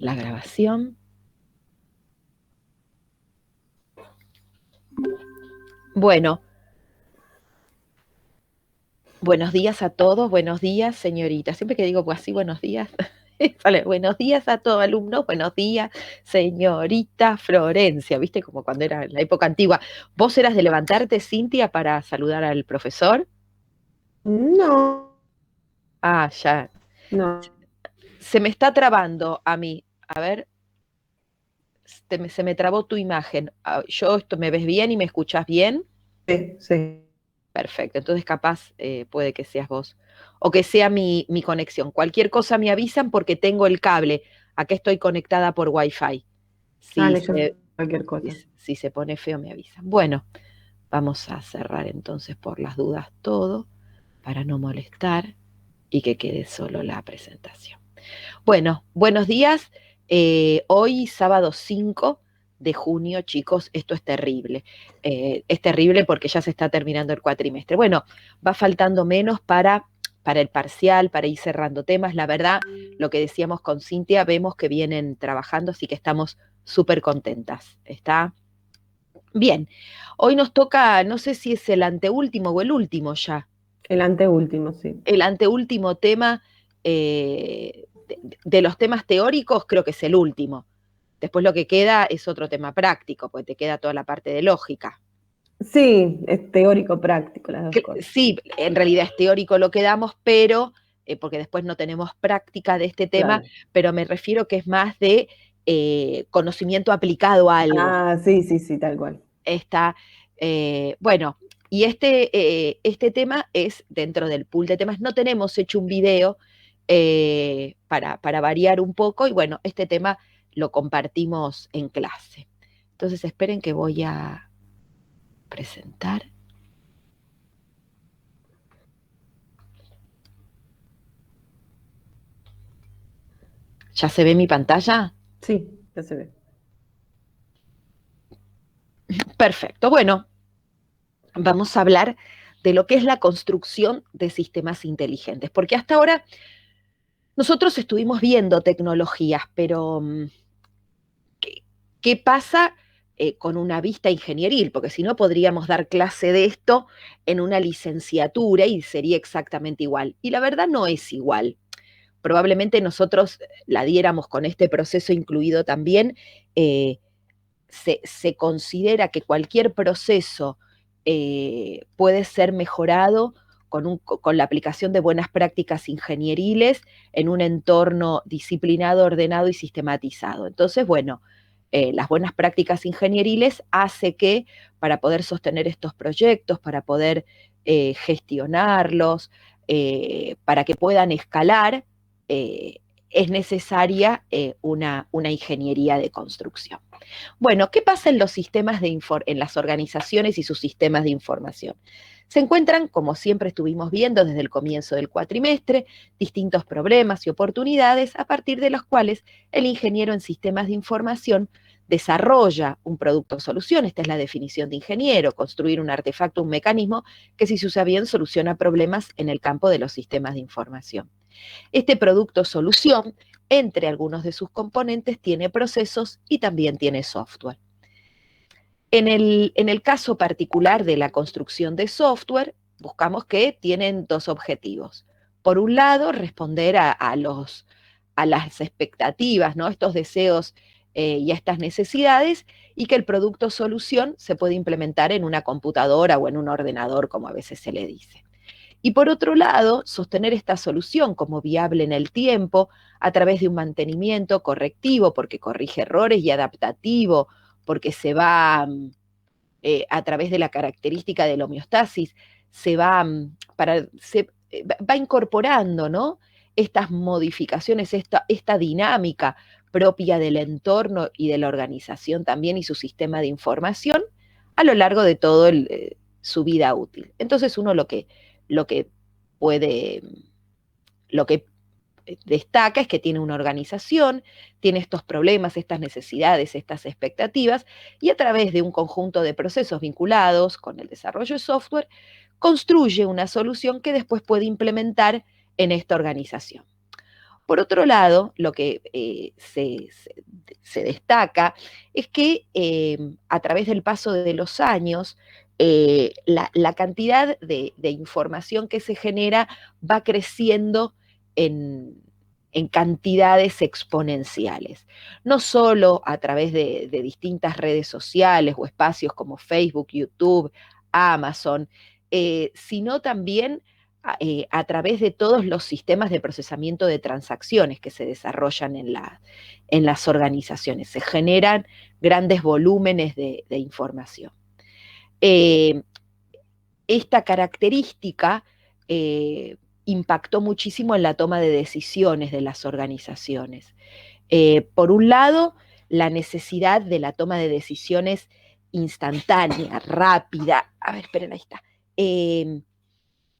la grabación. Bueno, buenos días a todos, buenos días, señorita. Siempre que digo así, buenos días, sale, buenos días a todos alumnos, buenos días, señorita Florencia, ¿viste? Como cuando era en la época antigua. ¿Vos eras de levantarte, Cintia, para saludar al profesor? No, Ah, ya. no, Se me está trabando a mí. A ver, se me trabó tu imagen. ¿Me ves bien y me escuchás bien? sí, sí. Perfecto, entonces capaz puede que seas vos o que sea mi conexión. Cualquier cosa me avisan porque tengo el cable. Acá estoy conectada por Wi-Fi. Si Dale, yo se, cualquier si, cosa. si se pone feo me avisan. Bueno, vamos a cerrar entonces por las dudas todo para no molestar y que quede solo la presentación. Bueno, buenos días. Hoy, sábado 5 de junio, chicos, esto es terrible. Es terrible porque ya se está terminando el cuatrimestre. Bueno, va faltando menos para el parcial, para ir cerrando temas. La verdad, lo que decíamos con Cintia, vemos que vienen trabajando, así que estamos súper contentas. ¿Está? Bien. Hoy nos toca, no sé si es el anteúltimo o el último ya, El anteúltimo, sí. el anteúltimo tema de los temas teóricos, creo que es el último. Después lo que queda es otro tema práctico, porque te queda toda la parte de lógica. Sí, es teórico práctico, las dos cosas. Sí, en realidad es teórico lo que damos, pero, porque después no tenemos práctica de este tema, Claro. pero me refiero que es más de conocimiento aplicado a algo. Ah, sí, sí, sí, tal cual. Está, bueno, y este tema es dentro del pool de temas. No tenemos hecho un video para variar un poco y bueno, este tema lo compartimos en clase. Entonces esperen que voy a presentar. ¿Ya se ve mi pantalla? Sí, ya se ve. Perfecto. Bueno, vamos a hablar de lo que es la construcción de sistemas inteligentes, porque hasta ahora nosotros estuvimos viendo tecnologías, pero ¿qué, qué pasa con una vista ingenieril? Porque si no podríamos dar clase de esto en una licenciatura y sería exactamente igual. Y la verdad no es igual. Probablemente nosotros la diéramos con este proceso incluido también. eh, se considera que cualquier proceso puede ser mejorado con la aplicación de buenas prácticas ingenieriles en un entorno disciplinado, ordenado y sistematizado. Entonces, bueno, las buenas prácticas ingenieriles hace que para poder sostener estos proyectos, para poder gestionarlos, para que puedan escalar, eh, es necesaria una ingeniería de construcción. Bueno, ¿qué pasa en los sistemas en las organizaciones y sus sistemas de información? Se encuentran, como siempre estuvimos viendo desde el comienzo del cuatrimestre, distintos problemas y oportunidades a partir de los cuales el ingeniero en sistemas de información desarrolla un producto o solución. Esta es la definición de ingeniero: construir un artefacto, un mecanismo que, si se usa bien, soluciona problemas en el campo de los sistemas de información. Este producto solución, entre algunos de sus componentes, tiene procesos y también tiene software. En el caso particular de la construcción de software, buscamos que tienen dos objetivos. Por un lado, responder a las expectativas, ¿no? Estos deseos y a estas necesidades, y que el producto solución se puede implementar en una computadora o en un ordenador, como a veces se le dice. Y por otro lado, sostener esta solución como viable en el tiempo a través de un mantenimiento correctivo, porque corrige errores, y adaptativo, porque se va a través de la característica de la homeostasis, va incorporando, ¿no? Estas modificaciones, esta dinámica propia del entorno y de la organización también y su sistema de información a lo largo de todo su vida útil. Entonces uno lo que puede, lo que destaca es que tiene una organización, tiene estos problemas, estas necesidades, estas expectativas, y a través de un conjunto de procesos vinculados con el desarrollo de software, construye una solución que después puede implementar en esta organización. Por otro lado, lo que se destaca es que a través del paso de los años, la cantidad de información que se genera va creciendo en cantidades exponenciales. No solo a través de distintas redes sociales o espacios como Facebook, YouTube, Amazon, sino también a través de todos los sistemas de procesamiento de transacciones que se desarrollan en las organizaciones. Se generan grandes volúmenes de información. Esta característica impactó muchísimo en la toma de decisiones de las organizaciones. Por un lado, la necesidad de la toma de decisiones instantánea, rápida. A ver, esperen, ahí está.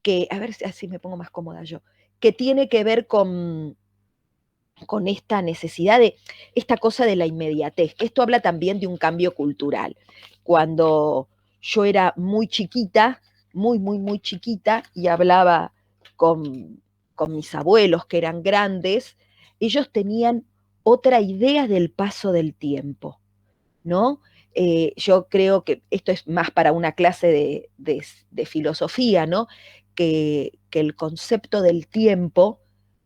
Que, a ver si así me pongo más cómoda yo, que tiene que ver con esta necesidad de, esta cosa de la inmediatez, que esto habla también de un cambio cultural. Cuando yo era muy chiquita, muy chiquita, y hablaba con mis abuelos que eran grandes, ellos tenían otra idea del paso del tiempo, ¿no? Yo creo que esto es más para una clase de filosofía, ¿no? Que el concepto del tiempo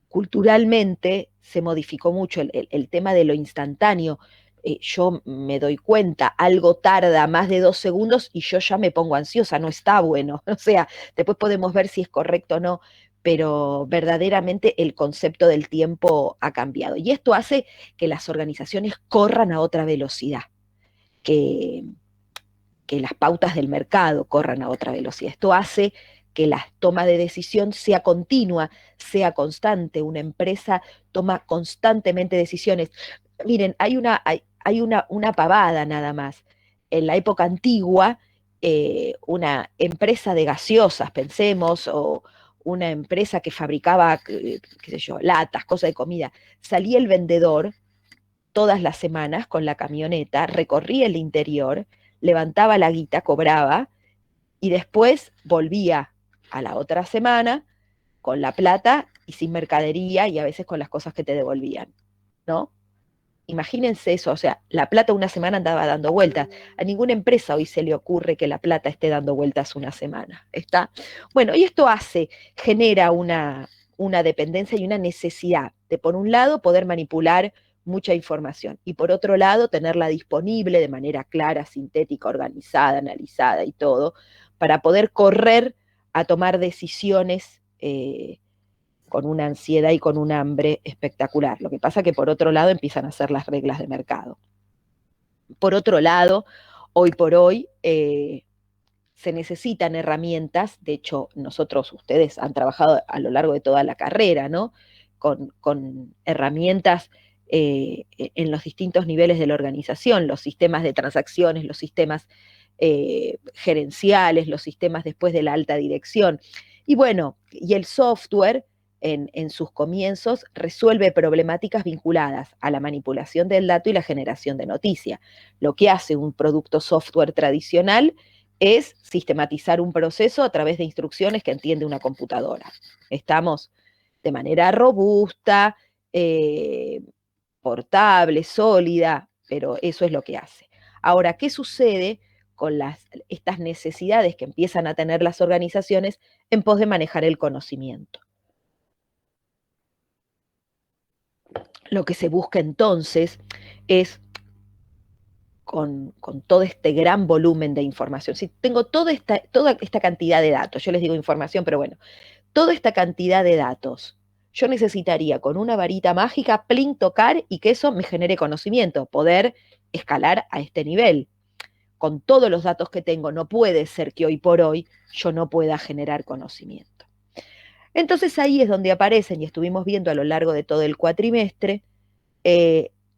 culturalmente se modificó mucho, el tema de lo instantáneo. Yo me doy cuenta, algo tarda más de 2 segundos y yo ya me pongo ansiosa, no está bueno. O sea, después podemos ver si es correcto o no, pero verdaderamente el concepto del tiempo ha cambiado. Y esto hace que las organizaciones corran a otra velocidad, que, que las pautas del mercado corran a otra velocidad. Esto hace que la toma de decisión sea continua, sea constante. Una empresa toma constantemente decisiones. Miren, hay una pavada nada más. En la época antigua, una empresa de gaseosas, pensemos, o una empresa que fabricaba, qué sé yo, latas, cosas de comida, salía el vendedor todas las semanas con la camioneta, recorría el interior, levantaba la guita, cobraba, y después volvía a la otra semana con la plata y sin mercadería y a veces con las cosas que te devolvían, ¿no? Imagínense eso, o sea, la plata una semana andaba dando vueltas. A ninguna empresa hoy se le ocurre que la plata esté dando vueltas una semana. ¿Está? Bueno, y esto genera una dependencia y una necesidad de, por un lado, poder manipular mucha información y por otro lado, tenerla disponible de manera clara, sintética, organizada, analizada y todo, para poder correr a tomar decisiones con una ansiedad y con un hambre espectacular. Lo que pasa que por otro lado empiezan a ser las reglas de mercado. Por otro lado, hoy por hoy se necesitan herramientas, de hecho ustedes han trabajado a lo largo de toda la carrera, ¿no? Con herramientas en los distintos niveles de la organización, los sistemas de transacciones, los sistemas gerenciales, los sistemas después de la alta dirección. Y bueno, y el software en sus comienzos resuelve problemáticas vinculadas a la manipulación del dato y la generación de noticia. Lo que hace un producto software tradicional es sistematizar un proceso a través de instrucciones que entiende una computadora. Estamos de manera robusta, portable, sólida, pero eso es lo que hace. Ahora, ¿qué sucede con estas necesidades que empiezan a tener las organizaciones en pos de manejar el conocimiento? Lo que se busca entonces con todo este gran volumen de información. Si tengo toda esta cantidad de datos, yo les digo información, pero bueno, toda esta cantidad de datos, yo necesitaría con una varita mágica, plin, tocar y que eso me genere conocimiento, poder escalar a este nivel. Con todos los datos que tengo, no puede ser que hoy por hoy yo no pueda generar conocimiento. Entonces ahí es donde aparecen, y estuvimos viendo a lo largo de todo el cuatrimestre,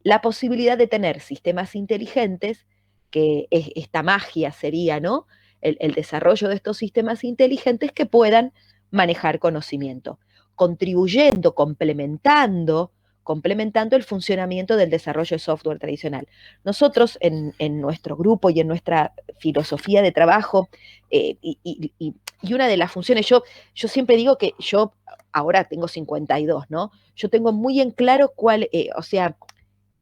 la posibilidad de tener sistemas inteligentes, que esta magia sería, ¿no? El desarrollo de estos sistemas inteligentes que puedan manejar conocimiento, contribuyendo, complementando complementando el funcionamiento del desarrollo de software tradicional. Nosotros en nuestro grupo y en nuestra filosofía de trabajo, y una de las funciones, yo siempre digo que yo ahora tengo 52, ¿no? Yo tengo muy en claro o sea,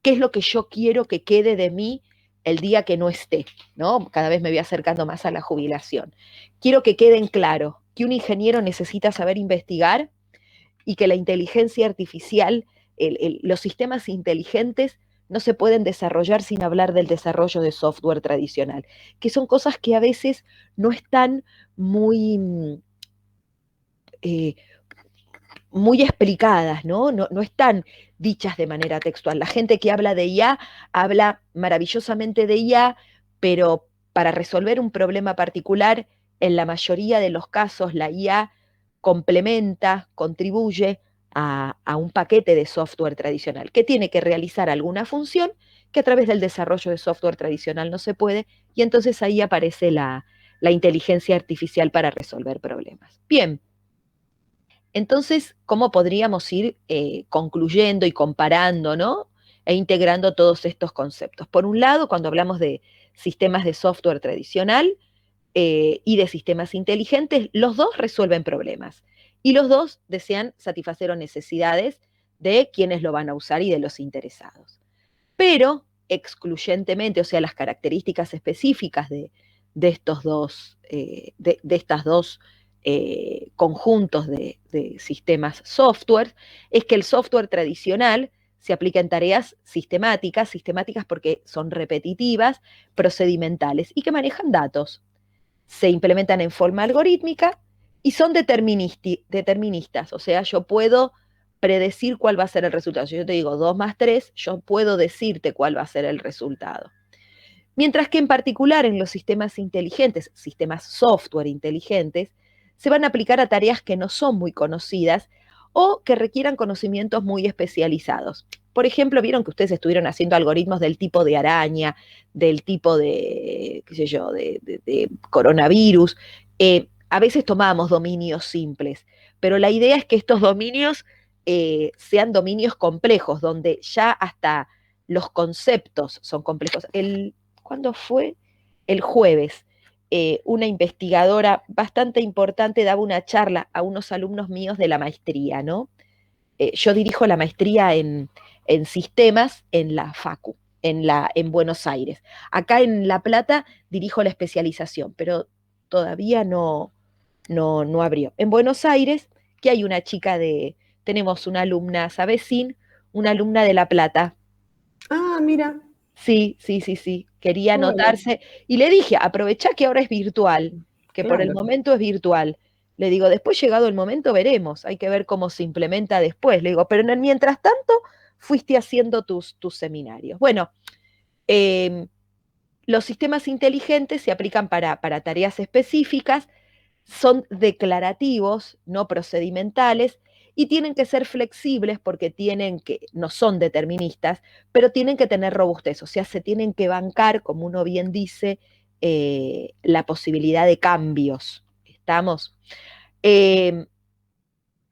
qué es lo que yo quiero que quede de mí el día que no esté, ¿no? Cada vez me voy acercando más a la jubilación. Quiero que quede en claro que un ingeniero necesita saber investigar y que la inteligencia artificial, los sistemas inteligentes no se pueden desarrollar sin hablar del desarrollo de software tradicional, que son cosas que a veces no están muy, eh, muy explicadas, ¿no? No están dichas de manera textual. La gente que habla de IA habla maravillosamente de IA, pero para resolver un problema particular, en la mayoría de los casos la IA complementa, contribuye a un paquete de software tradicional que tiene que realizar alguna función que a través del desarrollo de software tradicional no se puede, y entonces ahí aparece la inteligencia artificial para resolver problemas. Bien, entonces, ¿cómo podríamos ir concluyendo y comparando, ¿no? E integrando todos estos conceptos? Por un lado, cuando hablamos de sistemas de software tradicional y de sistemas inteligentes, los dos resuelven problemas y los dos desean satisfacer necesidades de quienes lo van a usar y de los interesados. Pero excluyentemente, o sea, las características específicas de estos dos, de estas dos conjuntos de sistemas software, es que el software tradicional se aplica en tareas sistemáticas porque son repetitivas, procedimentales y que manejan datos. Se implementan en forma algorítmica y son deterministas, o sea, yo puedo predecir cuál va a ser el resultado. Si yo te digo 2 más 3, yo puedo decirte cuál va a ser el resultado. Mientras que en particular en los sistemas inteligentes, sistemas software inteligentes, se van a aplicar a tareas que no son muy conocidas o que requieran conocimientos muy especializados. Por ejemplo, vieron que ustedes estuvieron haciendo algoritmos del tipo de araña, del tipo de, qué sé yo, de coronavirus. A veces tomábamos dominios simples, pero la idea es que estos dominios sean dominios complejos, donde ya hasta los conceptos son complejos. ¿Cuándo fue? El jueves. Una investigadora bastante importante daba una charla a unos alumnos míos de la maestría, ¿no? Yo dirijo la maestría en sistemas en la FACU, en Buenos Aires. Acá en La Plata dirijo la especialización, pero todavía no abrió. En Buenos Aires, que hay una chica tenemos una alumna, Sabecín, una alumna de La Plata. Ah, mira. Sí, sí, sí, sí. Quería Bueno, anotarse. Y le dije, aprovechá que ahora es virtual, que por el claro. momento es virtual. Le digo, después llegado el momento veremos, hay que ver cómo se implementa después. Le digo, pero en el mientras tanto fuiste haciendo tus seminarios. Bueno, eh, los sistemas inteligentes se aplican para tareas específicas, son declarativos, no procedimentales, y tienen que ser flexibles porque no son deterministas, pero tienen que tener robustez, o sea, se tienen que bancar, como uno bien dice, la posibilidad de cambios. ¿Estamos? Eh,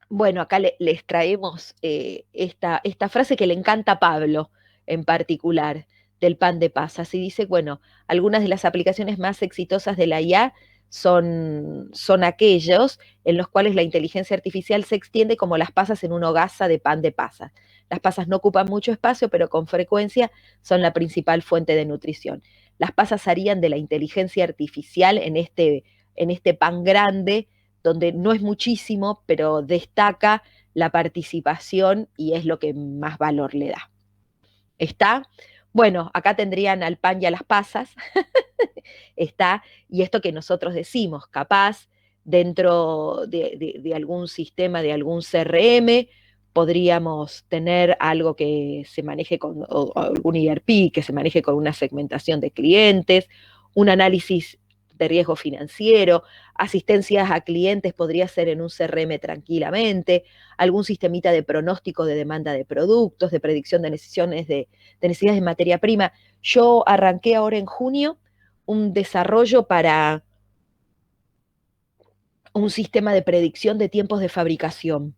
bueno, acá les traemos esta frase que le encanta a Pablo en particular, del pan de pasas, y dice, bueno, algunas de las aplicaciones más exitosas de la IA son aquellos en los cuales la inteligencia artificial se extiende como las pasas en una hogaza de pan de pasas. Las pasas no ocupan mucho espacio, pero con frecuencia son la principal fuente de nutrición. Las pasas harían de la inteligencia artificial en este pan grande donde no es muchísimo, pero destaca la participación y es lo que más valor le da. ¿Está? Bueno, acá tendrían al pan y a las pasas. Está, y esto que nosotros decimos, capaz dentro de algún sistema, de algún CRM, podríamos tener algo que se maneje o algún ERP que se maneje con una segmentación de clientes, un análisis de riesgo financiero, asistencias a clientes podría ser en un CRM tranquilamente, algún sistemita de pronóstico de demanda de productos, de predicción de necesidades de materia prima. Yo arranqué ahora en junio un desarrollo para un sistema de predicción de tiempos de fabricación.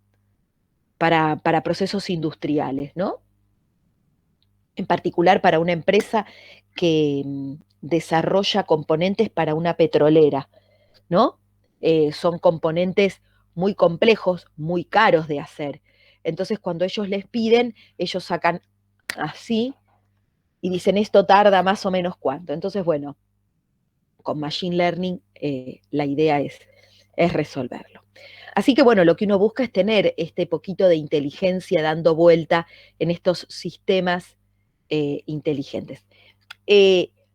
para procesos industriales, ¿no? En particular para una empresa que desarrolla componentes para una petrolera, ¿no? Son componentes muy complejos, muy caros de hacer. Entonces, cuando ellos les piden, ellos sacan así y dicen, esto tarda más o menos cuánto. Entonces, bueno, con Machine Learning la idea es resolverlo. Así que, bueno, lo que uno busca es tener este poquito de inteligencia dando vuelta en estos sistemas inteligentes.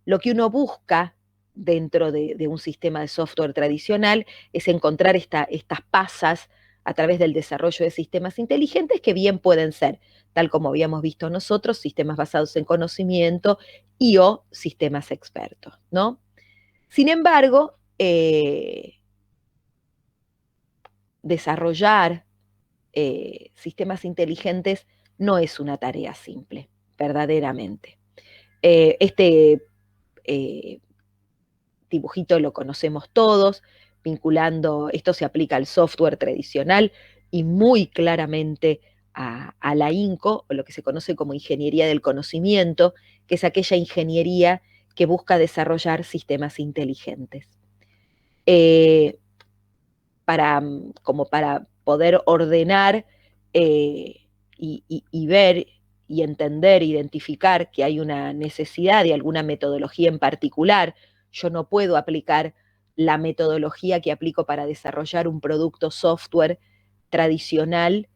Lo que uno busca dentro de un sistema de software tradicional es encontrar estas pasas a través del desarrollo de sistemas inteligentes que bien pueden ser, tal como habíamos visto nosotros, sistemas basados en conocimiento y o sistemas expertos, ¿no? Sin embargo, desarrollar sistemas inteligentes no es una tarea simple, verdaderamente. Este dibujito lo conocemos todos, vinculando, esto se aplica al software tradicional y muy claramente a la INCO, o lo que se conoce como ingeniería del conocimiento, que es aquella ingeniería que busca desarrollar sistemas inteligentes. Como para poder ordenar y ver y entender, identificar que hay una necesidad de alguna metodología en particular. Yo no puedo aplicar la metodología que aplico para desarrollar un producto software tradicional,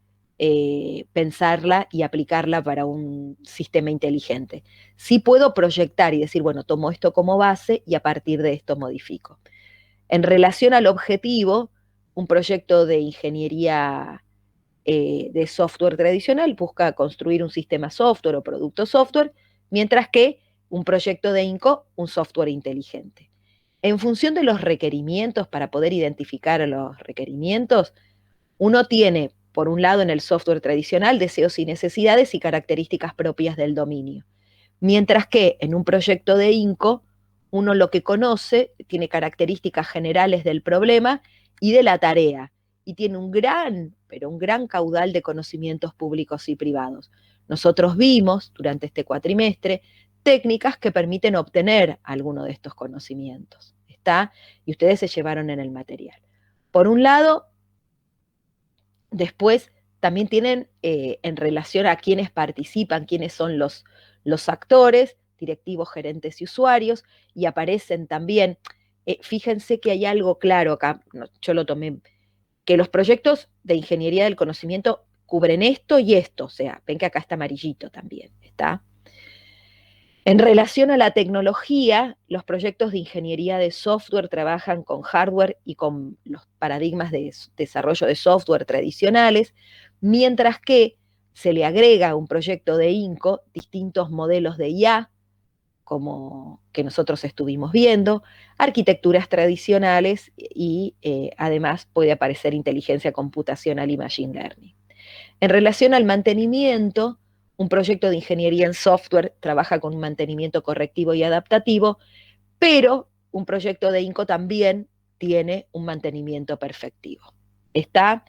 pensarla y aplicarla para un sistema inteligente. Sí puedo proyectar y decir, bueno, tomo esto como base y a partir de esto modifico. En relación al objetivo, un proyecto de ingeniería de software tradicional busca construir un sistema software o producto software, mientras que un proyecto de INCO, un software inteligente. En función de los requerimientos, para poder identificar los requerimientos, uno tiene, por un lado, en el software tradicional, deseos y necesidades y características propias del dominio. Mientras que en un proyecto de INCO, uno lo que conoce tiene características generales del problema y de la tarea, y tiene un gran, pero un gran caudal de conocimientos públicos y privados. Nosotros vimos durante este cuatrimestre técnicas que permiten obtener alguno de estos conocimientos, ¿está? Y ustedes se llevaron en el material. Por un lado, después también tienen en relación a quienes participan, quiénes son los actores, directivos, gerentes y usuarios, y aparecen también, fíjense que hay algo claro acá, yo lo tomé, que los proyectos de ingeniería del conocimiento cubren esto y esto, o sea, ven que acá está amarillito también, ¿está? En relación a la tecnología, los proyectos de ingeniería de software trabajan con hardware y con los paradigmas de desarrollo de software tradicionales, mientras que se le agrega a un proyecto de INCO distintos modelos de IA, como que nosotros estuvimos viendo, arquitecturas tradicionales y además puede aparecer inteligencia computacional y machine learning. En relación al mantenimiento, un proyecto de ingeniería en software trabaja con un mantenimiento correctivo y adaptativo, pero un proyecto de INCO también tiene un mantenimiento perfectivo. Está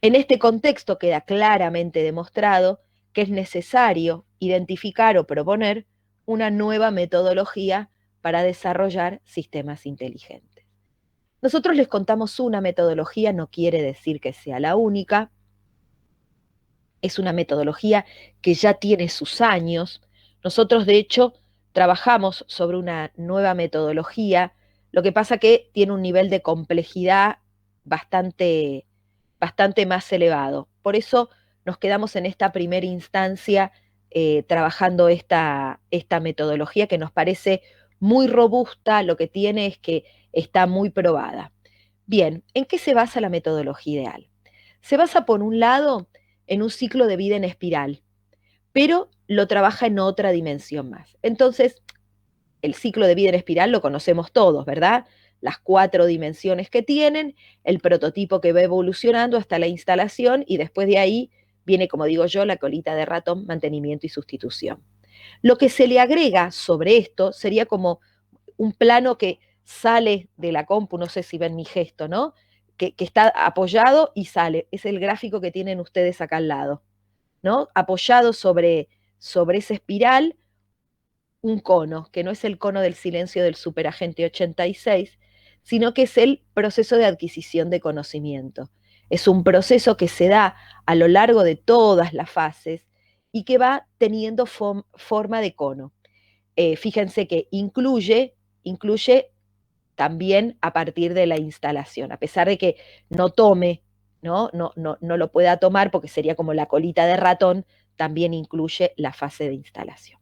en este contexto queda claramente demostrado que es necesario identificar o proponer una nueva metodología para desarrollar sistemas inteligentes. Nosotros les contamos una metodología, no quiere decir que sea la única, es una metodología que ya tiene sus años. Nosotros, de hecho, trabajamos sobre una nueva metodología, lo que pasa que tiene un nivel de complejidad bastante, bastante más elevado. Por eso nos quedamos en esta primera instancia trabajando esta metodología que nos parece muy robusta, lo que tiene es que está muy probada. Bien, ¿en qué se basa la metodología ideal? Se basa, por un lado, en un ciclo de vida en espiral, pero lo trabaja en otra dimensión más. Entonces, el ciclo de vida en espiral lo conocemos todos, ¿verdad? Las 4 dimensiones que tienen, el prototipo que va evolucionando hasta la instalación y después de ahí viene, como digo yo, la colita de ratón, mantenimiento y sustitución. Lo que se le agrega sobre esto sería como un plano que sale de la compu, no sé si ven mi gesto, ¿no? que está apoyado y sale. Es el gráfico que tienen ustedes acá al lado, ¿no? Apoyado sobre esa espiral, un cono, que no es el cono del silencio del superagente 86, sino que es el proceso de adquisición de conocimiento. Es un proceso que se da a lo largo de todas las fases y que va teniendo forma de cono. Fíjense que incluye también a partir de la instalación, a pesar de que no tome, no lo pueda tomar porque sería como la colita de ratón, también incluye la fase de instalación.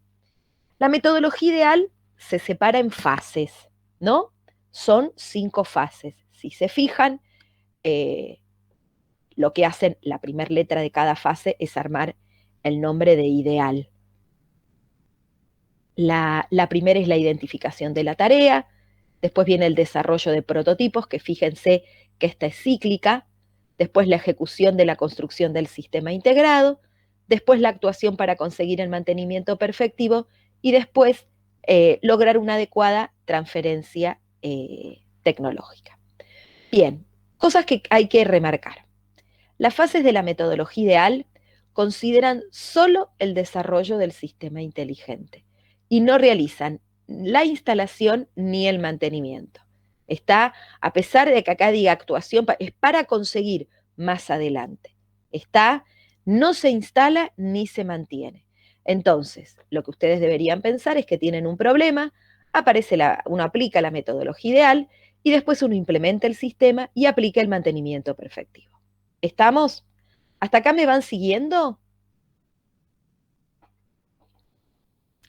La metodología ideal se separa en fases, ¿no? Son 5 fases. Si se fijan, lo que hacen la primera letra de cada fase es armar el nombre de ideal. La primera es la identificación de la tarea, después viene el desarrollo de prototipos, que fíjense que esta es cíclica, después la ejecución de la construcción del sistema integrado, después la actuación para conseguir el mantenimiento perfectivo y después lograr una adecuada transferencia tecnológica. Bien, cosas que hay que remarcar. Las fases de la metodología ideal consideran solo el desarrollo del sistema inteligente y no realizan la instalación ni el mantenimiento. Está, a pesar de que acá diga actuación, es para conseguir más adelante. Está, no se instala ni se mantiene. Entonces, lo que ustedes deberían pensar es que tienen un problema, uno aplica la metodología ideal y después uno implementa el sistema y aplica el mantenimiento perfectivo. ¿Estamos? ¿Hasta acá me van siguiendo?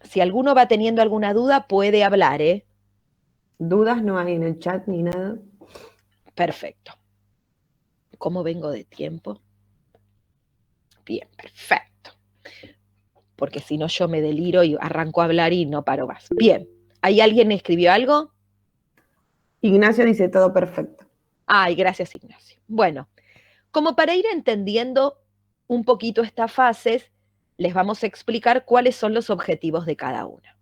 Si alguno va teniendo alguna duda, puede hablar, ¿eh? Dudas no hay en el chat ni nada. Perfecto. ¿Cómo vengo de tiempo? Bien, perfecto. Porque si no yo me deliro y arranco a hablar y no paro más. Bien, ¿hay alguien que escribió algo? Ignacio dice todo perfecto. Ay, gracias Ignacio. Bueno, como para ir entendiendo un poquito estas fases, les vamos a explicar cuáles son los objetivos de cada una.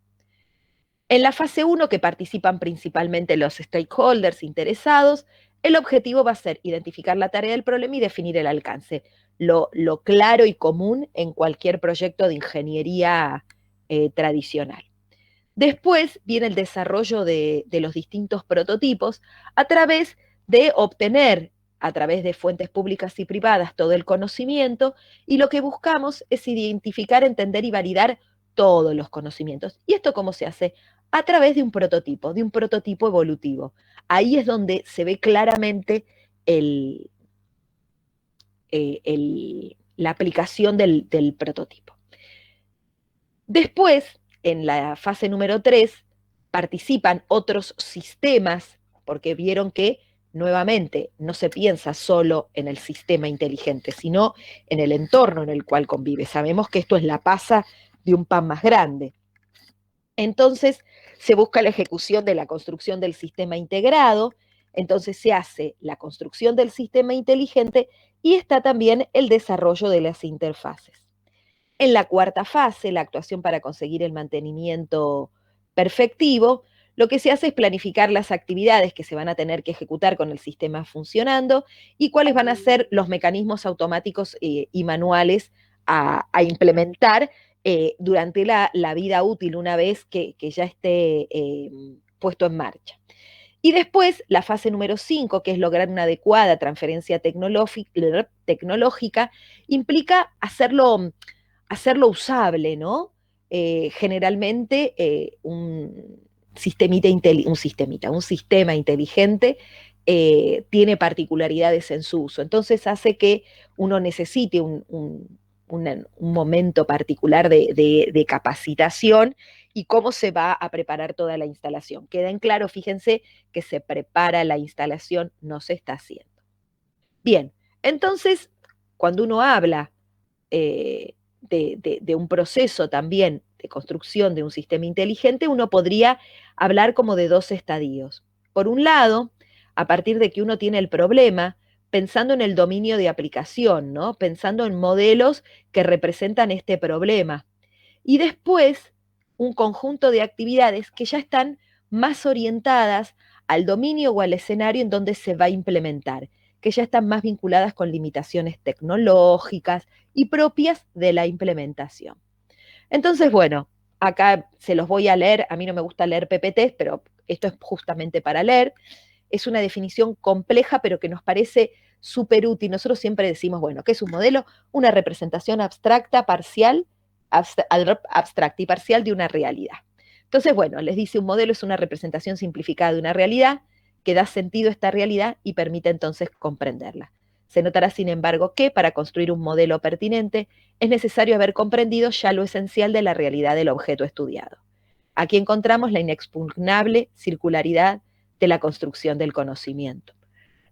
En la fase 1, que participan principalmente los stakeholders interesados, el objetivo va a ser identificar la tarea del problema y definir el alcance. Lo claro y común en cualquier proyecto de ingeniería tradicional. Después viene el desarrollo de los distintos prototipos a través de obtener, a través de fuentes públicas y privadas, todo el conocimiento, y lo que buscamos es identificar, entender y validar todos los conocimientos. ¿Y esto cómo se hace? A través de un prototipo evolutivo. Ahí es donde se ve claramente la aplicación del prototipo. Después, en la fase número 3, participan otros sistemas, porque vieron que, nuevamente, no se piensa solo en el sistema inteligente, sino en el entorno en el cual convive. Sabemos que esto es la pasa de un pan más grande. Entonces, se busca la ejecución de la construcción del sistema integrado, entonces se hace la construcción del sistema inteligente y está también el desarrollo de las interfaces. En la cuarta fase, la actuación para conseguir el mantenimiento perfectivo, lo que se hace es planificar las actividades que se van a tener que ejecutar con el sistema funcionando y cuáles van a ser los mecanismos automáticos y manuales a implementar durante la vida útil una vez que ya esté puesto en marcha. Y después, la fase número 5, que es lograr una adecuada transferencia tecnológica, implica hacerlo usable, ¿no? Generalmente un sistema inteligente tiene particularidades en su uso. Entonces hace que uno necesite un momento particular de capacitación y cómo se va a preparar toda la instalación. Queda en claro, fíjense, que se prepara la instalación, no se está haciendo. Bien, entonces, cuando uno habla de un proceso también de construcción de un sistema inteligente, uno podría hablar como de 2 estadios. Por un lado, a partir de que uno tiene el problema, pensando en el dominio de aplicación, ¿no? Pensando en modelos que representan este problema. Y después, un conjunto de actividades que ya están más orientadas al dominio o al escenario en donde se va a implementar, que ya están más vinculadas con limitaciones tecnológicas y propias de la implementación. Entonces, bueno, acá se los voy a leer, a mí no me gusta leer PPTs, pero esto es justamente para leer. Es una definición compleja, pero que nos parece súper útil. Nosotros siempre decimos, bueno, ¿qué es un modelo? Una representación abstracta, parcial, abstracta y parcial de una realidad. Entonces, bueno, les dice, un modelo es una representación simplificada de una realidad que da sentido a esta realidad y permite entonces comprenderla. Se notará, sin embargo, que para construir un modelo pertinente es necesario haber comprendido ya lo esencial de la realidad del objeto estudiado. Aquí encontramos la inexpugnable circularidad de la construcción del conocimiento.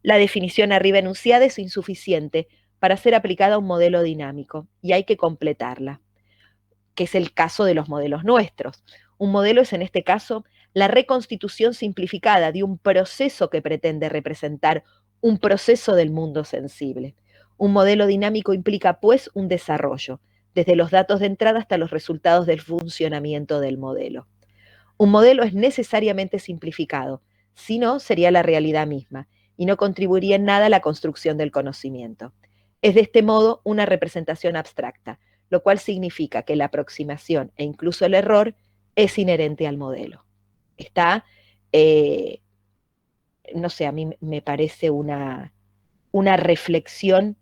La definición arriba enunciada es insuficiente para ser aplicada a un modelo dinámico y hay que completarla, que es el caso de los modelos nuestros. Un modelo es en este caso la reconstitución simplificada de un proceso que pretende representar un proceso del mundo sensible. Un modelo dinámico implica, pues, un desarrollo, desde los datos de entrada hasta los resultados del funcionamiento del modelo. Un modelo es necesariamente simplificado, si no, sería la realidad misma, y no contribuiría en nada a la construcción del conocimiento. Es de este modo una representación abstracta, lo cual significa que la aproximación e incluso el error es inherente al modelo. Está, no sé, a mí me parece una reflexión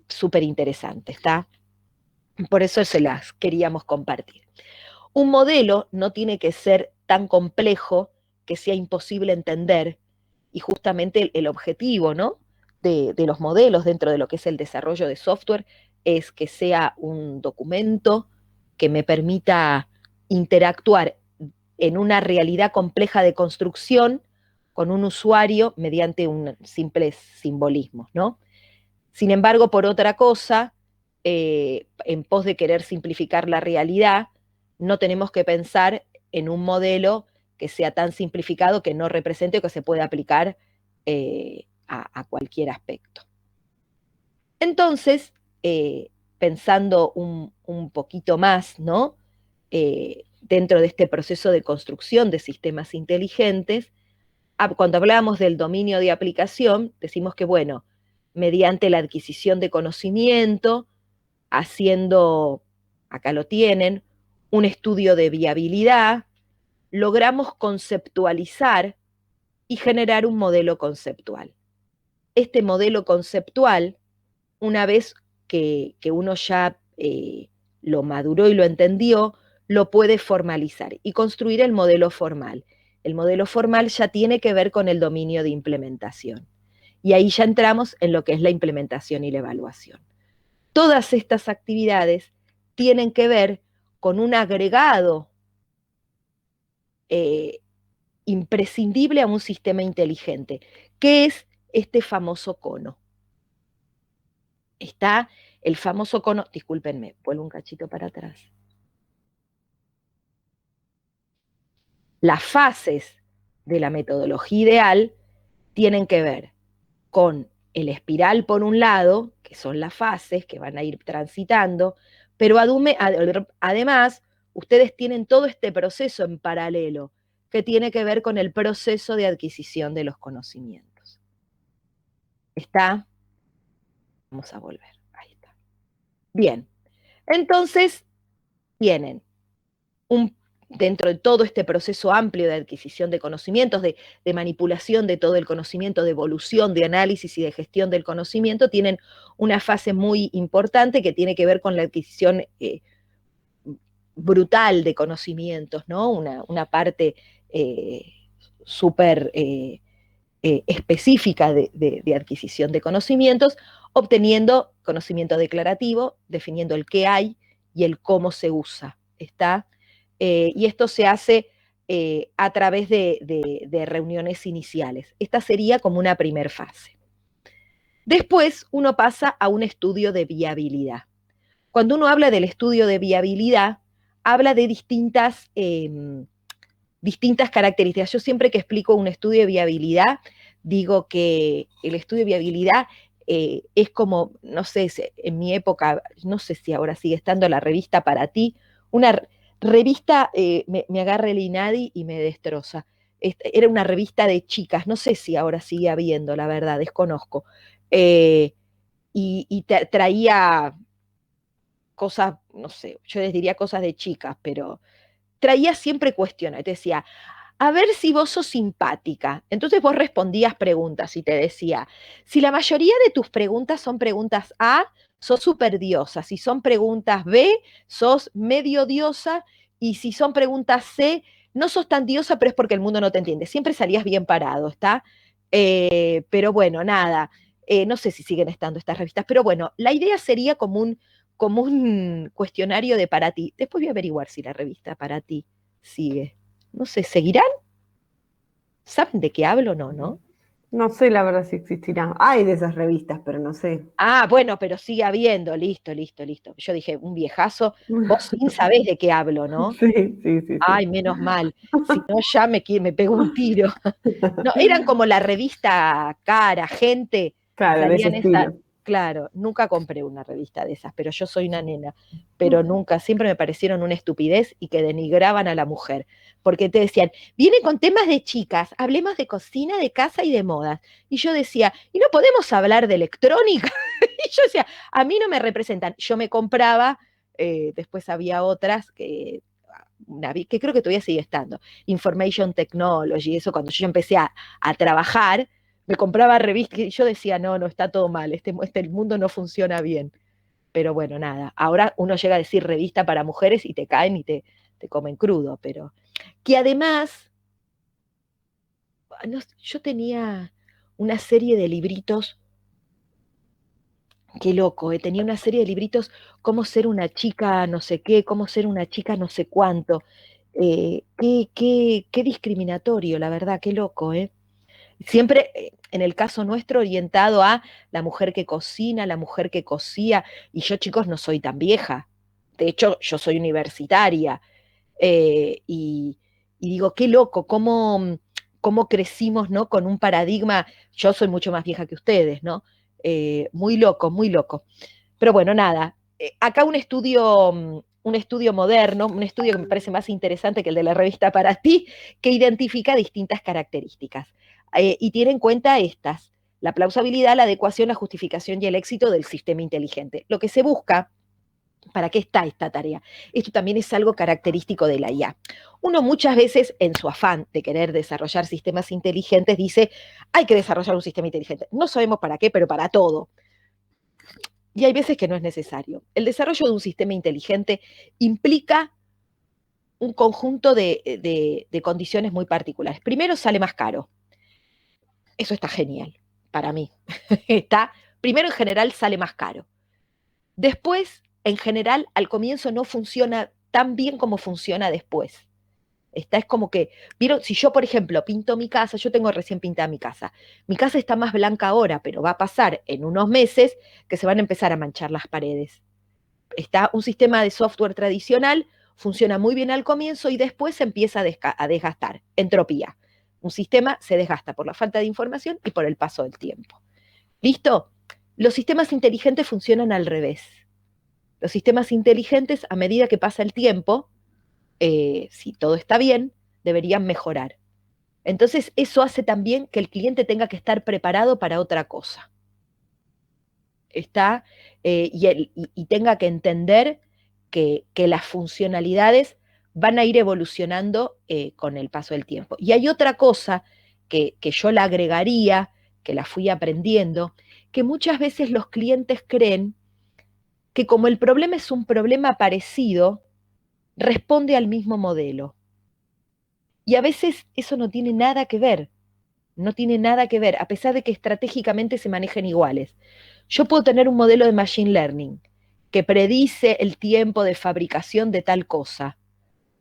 súper interesante, ¿está? Por eso se las queríamos compartir. Un modelo no tiene que ser tan complejo que sea imposible entender, y justamente el objetivo, ¿no?, de los modelos dentro de lo que es el desarrollo de software es que sea un documento que me permita interactuar en una realidad compleja de construcción con un usuario mediante un simple simbolismo, ¿no? Sin embargo, por otra cosa, en pos de querer simplificar la realidad, no tenemos que pensar en un modelo que sea tan simplificado que no represente o que se pueda aplicar a cualquier aspecto. Entonces, pensando un poquito más, ¿no?, dentro de este proceso de construcción de sistemas inteligentes, cuando hablábamos del dominio de aplicación, decimos que, bueno, mediante la adquisición de conocimiento, haciendo, acá lo tienen, un estudio de viabilidad, logramos conceptualizar y generar un modelo conceptual. Este modelo conceptual, una vez que uno ya lo maduró y lo entendió, lo puede formalizar y construir el modelo formal. El modelo formal ya tiene que ver con el dominio de implementación. Y ahí ya entramos en lo que es la implementación y la evaluación. Todas estas actividades tienen que ver con un agregado imprescindible a un sistema inteligente, que es este famoso cono. Está el famoso cono, discúlpenme, vuelvo un cachito para atrás. Las fases de la metodología ideal tienen que ver con el espiral por un lado, que son las fases que van a ir transitando, pero además ustedes tienen todo este proceso en paralelo que tiene que ver con el proceso de adquisición de los conocimientos. ¿Está? Vamos a volver. Ahí está. Bien. Entonces, tienen dentro de todo este proceso amplio de adquisición de conocimientos, de manipulación de todo el conocimiento, de evolución, de análisis y de gestión del conocimiento, tienen una fase muy importante que tiene que ver con la adquisición brutal de conocimientos, ¿no? Una parte súper específica de adquisición de conocimientos, obteniendo conocimiento declarativo, definiendo el qué hay y el cómo se usa. ¿Está? Y esto se hace a través de reuniones iniciales. Esta sería como una primer fase. Después uno pasa a un estudio de viabilidad. Cuando uno habla del estudio de viabilidad, habla de distintas características. Yo siempre que explico un estudio de viabilidad, digo que el estudio de viabilidad es como, no sé, en mi época, no sé si ahora sigue estando la revista Para Ti, una revista me agarra el INADI y me destroza. era una revista de chicas, no sé si ahora sigue habiendo, la verdad, desconozco. Eh, y traía cosas, no sé, yo les diría cosas de chicas, pero traía siempre cuestiones, te decía, a ver si vos sos simpática. Entonces vos respondías preguntas y te decía, si la mayoría de tus preguntas son preguntas A, sos superdiosa. Si son preguntas B, sos medio diosa. Y si son preguntas C, no sos tan diosa, pero es porque el mundo no te entiende. Siempre salías bien parado, ¿está? Pero bueno, nada. No sé si siguen estando estas revistas, pero bueno, la idea sería como un cuestionario de para ti. Después voy a averiguar si la revista para ti sigue. No sé, ¿seguirán? ¿Saben de qué hablo o no, no? No sé la verdad si existirá. Hay de esas revistas, pero no sé. Ah, bueno, pero sigue habiendo, listo, listo, listo. Yo dije, un viejazo, vos sin sabés de qué hablo, ¿no? Sí, sí, sí, sí. Ay, menos mal. Si no, ya me pego un tiro. No, eran como la revista Cara, Gente, Claro, de ese salían esas. estilo. Claro, nunca compré una revista de esas, pero yo soy una nena. Pero nunca, siempre me parecieron una estupidez y que denigraban a la mujer. Porque te decían, vienen con temas de chicas, hablemos de cocina, de casa y de modas. Y yo decía, ¿y no podemos hablar de electrónica? Y yo decía, a mí no me representan. Yo me compraba, después había otras que creo que todavía sigue estando, Information Technology, eso cuando yo empecé a trabajar, me compraba revistas y yo decía, no, no, está todo mal, el mundo no funciona bien. Pero bueno, nada, ahora uno llega a decir revista para mujeres y te caen y te comen crudo, pero que además, no, yo tenía una serie de libritos, qué loco, tenía una serie de libritos, cómo ser una chica no sé qué, cómo ser una chica no sé cuánto. Qué discriminatorio, la verdad, qué loco, ¿eh? Siempre, en el caso nuestro, orientado a la mujer que cocina, la mujer que cosía, y yo, chicos, no soy tan vieja. De hecho, yo soy universitaria, y digo, qué loco, cómo crecimos, ¿no? Con un paradigma, yo soy mucho más vieja que ustedes, ¿no? Muy loco, muy loco. Pero bueno, nada, acá un estudio moderno, un estudio que me parece más interesante que el de la revista Para Ti, que identifica distintas características y tiene en cuenta estas: la plausibilidad, la adecuación, la justificación y el éxito del sistema inteligente. Lo que se busca, ¿para qué está esta tarea? Esto también es algo característico de la IA. Uno muchas veces, en su afán de querer desarrollar sistemas inteligentes, dice, hay que desarrollar un sistema inteligente. No sabemos para qué, pero para todo. Y hay veces que no es necesario. El desarrollo de un sistema inteligente implica un conjunto de condiciones muy particulares. Primero, sale más caro. Eso está genial para mí. Primero, en general, sale más caro. Después, en general, al comienzo no funciona tan bien como funciona después. Es como que, vieron, si yo, por ejemplo, pinto mi casa, yo tengo recién pintada mi casa está más blanca ahora, pero va a pasar en unos meses que se van a empezar a manchar las paredes. Está un sistema de software tradicional, funciona muy bien al comienzo y después se empieza a desgastar. Entropía. Un sistema se desgasta por la falta de información y por el paso del tiempo. ¿Listo? Los sistemas inteligentes funcionan al revés. Los sistemas inteligentes, a medida que pasa el tiempo, si todo está bien, deberían mejorar. Entonces, eso hace también que el cliente tenga que estar preparado para otra cosa. Está, y tenga que entender que las funcionalidades van a ir evolucionando con el paso del tiempo. Y hay otra cosa que yo la agregaría, que la fui aprendiendo, que muchas veces los clientes creen que como el problema es un problema parecido, responde al mismo modelo. Y a veces eso no tiene nada que ver, no tiene nada que ver, a pesar de que estratégicamente se manejen iguales. Yo puedo tener un modelo de Machine Learning que predice el tiempo de fabricación de tal cosa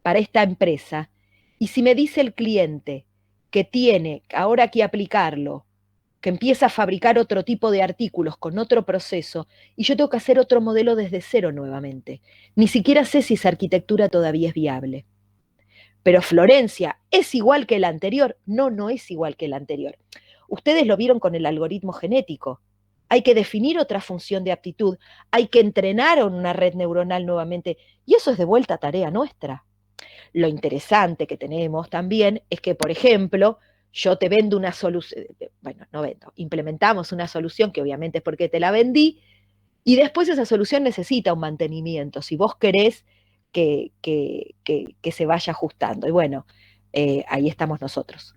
para esta empresa, y si me dice el cliente que tiene ahora que aplicarlo, que empieza a fabricar otro tipo de artículos con otro proceso, y yo tengo que hacer otro modelo desde cero nuevamente. Ni siquiera sé si esa arquitectura todavía es viable. Pero Florencia, ¿es igual que el anterior? No, no es igual que el anterior. Ustedes lo vieron con el algoritmo genético. Hay que definir otra función de aptitud, hay que entrenar una red neuronal nuevamente, y eso es de vuelta tarea nuestra. Lo interesante que tenemos también es que, por ejemplo, yo te vendo una solución, bueno, no vendo, implementamos una solución que obviamente es porque te la vendí, y después esa solución necesita un mantenimiento, si vos querés que se vaya ajustando. Y bueno, ahí estamos nosotros.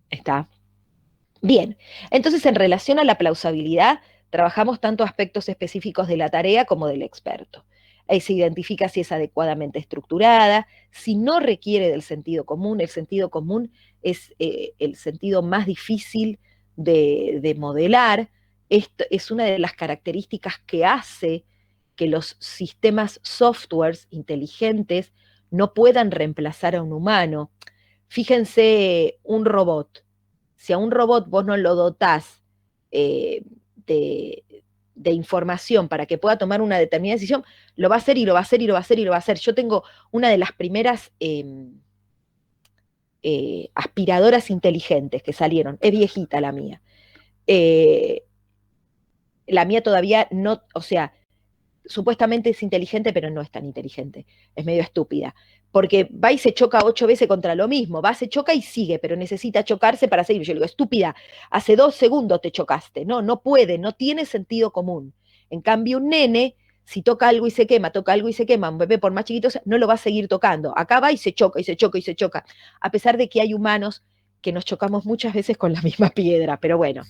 ¿Está? Bien, entonces en relación a la plausibilidad, trabajamos tanto aspectos específicos de la tarea como del experto. Ahí se identifica si es adecuadamente estructurada, si no requiere del sentido común. El sentido común es el sentido más difícil de modelar. Esto es una de las características que hace que los sistemas softwares inteligentes no puedan reemplazar a un humano. Fíjense, un robot. Si a un robot vos no lo dotás eh, de, de información para que pueda tomar una determinada decisión, lo va a hacer y lo va a hacer y lo va a hacer y lo va a hacer. Yo tengo una de las primeras aspiradoras inteligentes que salieron, es viejita eh, la mía todavía no, o sea, supuestamente es inteligente, pero no es tan inteligente, es medio estúpida, porque va y se choca 8 veces contra lo mismo, va, se choca y sigue, pero necesita chocarse para seguir. Yo le digo, estúpida, hace 2 segundos te chocaste, no, no puede, no tiene sentido común. En cambio, un nene, si toca algo y se quema, toca algo y se quema, un bebé por más chiquito, no lo va a seguir tocando. Acá va y se choca y se choca y se choca, a pesar de que hay humanos que nos chocamos muchas veces con la misma piedra, pero bueno.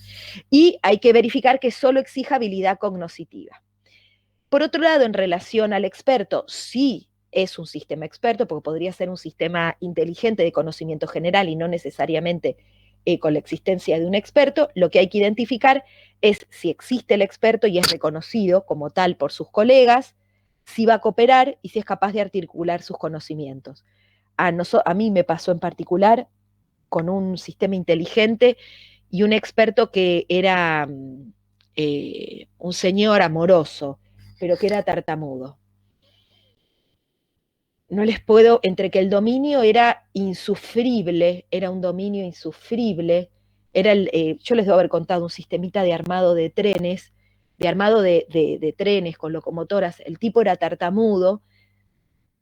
Y hay que verificar que solo exija habilidad cognoscitiva. Por otro lado, en relación al experto, sí es un sistema experto, porque podría ser un sistema inteligente de conocimiento general y no necesariamente con la existencia de un experto. Lo que hay que identificar es si existe el experto y es reconocido como tal por sus colegas, si va a cooperar y si es capaz de articular sus conocimientos. A mí me pasó en particular con un sistema inteligente y un experto que era un señor amoroso, pero que era tartamudo. No les puedo, entre que el dominio era insufrible, era un dominio insufrible, yo les debo haber contado un sistemita de armado de trenes, de armado de trenes con locomotoras. El tipo era tartamudo,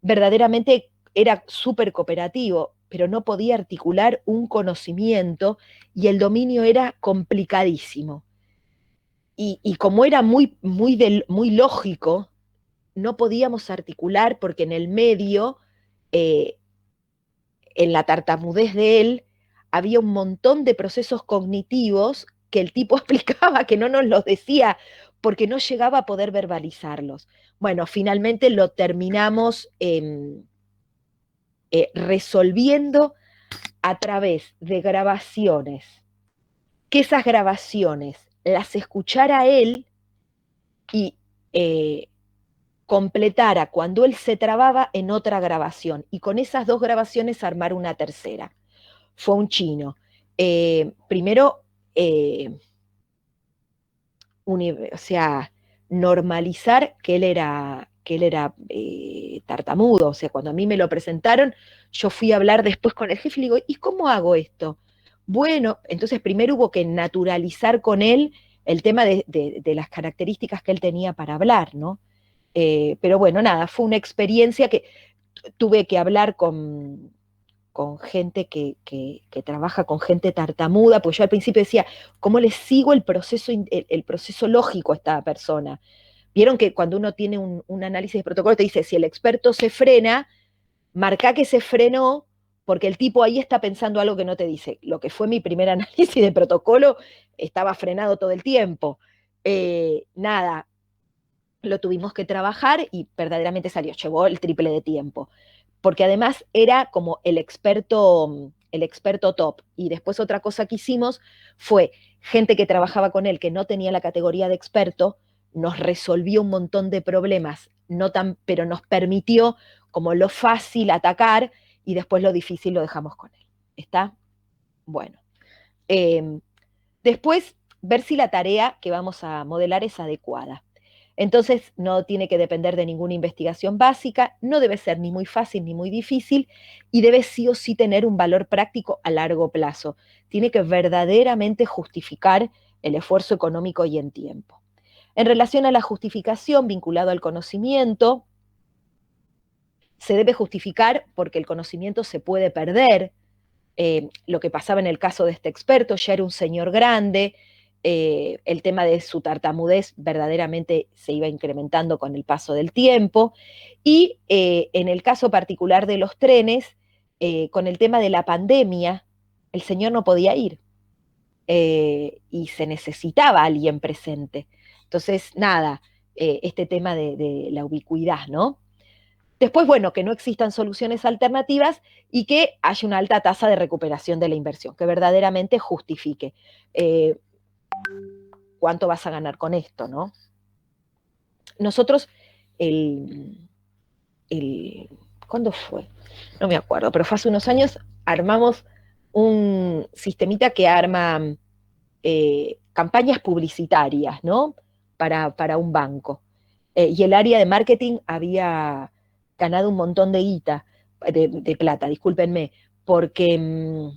verdaderamente era súper cooperativo, pero no podía articular un conocimiento y el dominio era complicadísimo. Y como era muy lógico, no podíamos articular porque en el medio, eh, en la tartamudez de él, había un montón de procesos cognitivos que el tipo explicaba, que no nos los decía, porque no llegaba a poder verbalizarlos. Bueno, finalmente lo terminamos resolviendo a través de grabaciones, que esas grabaciones las escuchara él y completara cuando él se trababa en otra grabación, y con esas 2 grabaciones armar una tercera. Fue un chino. Primero, o sea, normalizar que él era tartamudo. O sea, cuando a mí me lo presentaron, yo fui a hablar después con el jefe y le digo, ¿y cómo hago esto? Bueno, entonces primero hubo que naturalizar con él el tema de las características que él tenía para hablar, ¿no? Pero bueno, nada, fue una experiencia que tuve que hablar con gente que trabaja con gente tartamuda, pues yo al principio decía, ¿cómo le sigo el proceso lógico a esta persona? Vieron que cuando uno tiene un análisis de protocolo te dice, si el experto se frena, marca que se frenó, porque el tipo ahí está pensando algo que no te dice. Lo que fue mi primer análisis de protocolo estaba frenado todo el tiempo. Nada, lo tuvimos que trabajar y verdaderamente salió, llevó el triple de tiempo, porque además era como el experto top. Y después otra cosa que hicimos fue gente que trabajaba con él que no tenía la categoría de experto, nos resolvió un montón de problemas, pero nos permitió como lo fácil atacar y después lo difícil lo dejamos con él. ¿Está? Bueno. Después, ver si la tarea que vamos a modelar es adecuada. Entonces, no tiene que depender de ninguna investigación básica, no debe ser ni muy fácil ni muy difícil, y debe sí o sí tener un valor práctico a largo plazo. Tiene que verdaderamente justificar el esfuerzo económico y en tiempo. En relación a la justificación vinculado al conocimiento, se debe justificar porque el conocimiento se puede perder. Lo que pasaba en el caso de este experto, ya era un señor grande, el tema de su tartamudez verdaderamente se iba incrementando con el paso del tiempo, y en el caso particular de los trenes, con el tema de la pandemia, el señor no podía ir, y se necesitaba alguien presente. Entonces, nada, este tema de la ubicuidad, ¿no? Después, bueno, que no existan soluciones alternativas y que haya una alta tasa de recuperación de la inversión, que verdaderamente justifique. ¿Cuánto vas a ganar con esto, no? Nosotros, el, ¿cuándo fue? No me acuerdo, pero fue hace unos años, armamos un sistemita que arma campañas publicitarias, ¿no? Para un banco. Y el área de marketing había ganado un montón de guita, de plata, discúlpenme, porque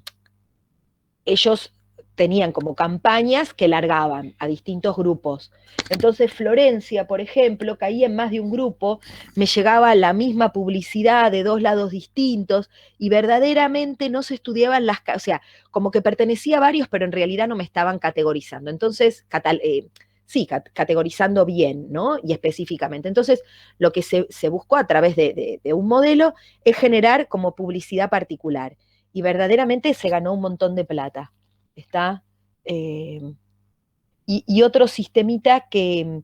ellos tenían como campañas que largaban a distintos grupos. Entonces Florencia, por ejemplo, caía en más de un grupo, me llegaba la misma publicidad de dos lados distintos y verdaderamente no se estudiaban o sea, como que pertenecía a varios, pero en realidad no me estaban categorizando. Entonces, sí, categorizando bien, ¿no? Y específicamente. Entonces, lo que se buscó a través de un modelo es generar como publicidad particular y verdaderamente se ganó un montón de plata. ¿Está? Y otro sistemita que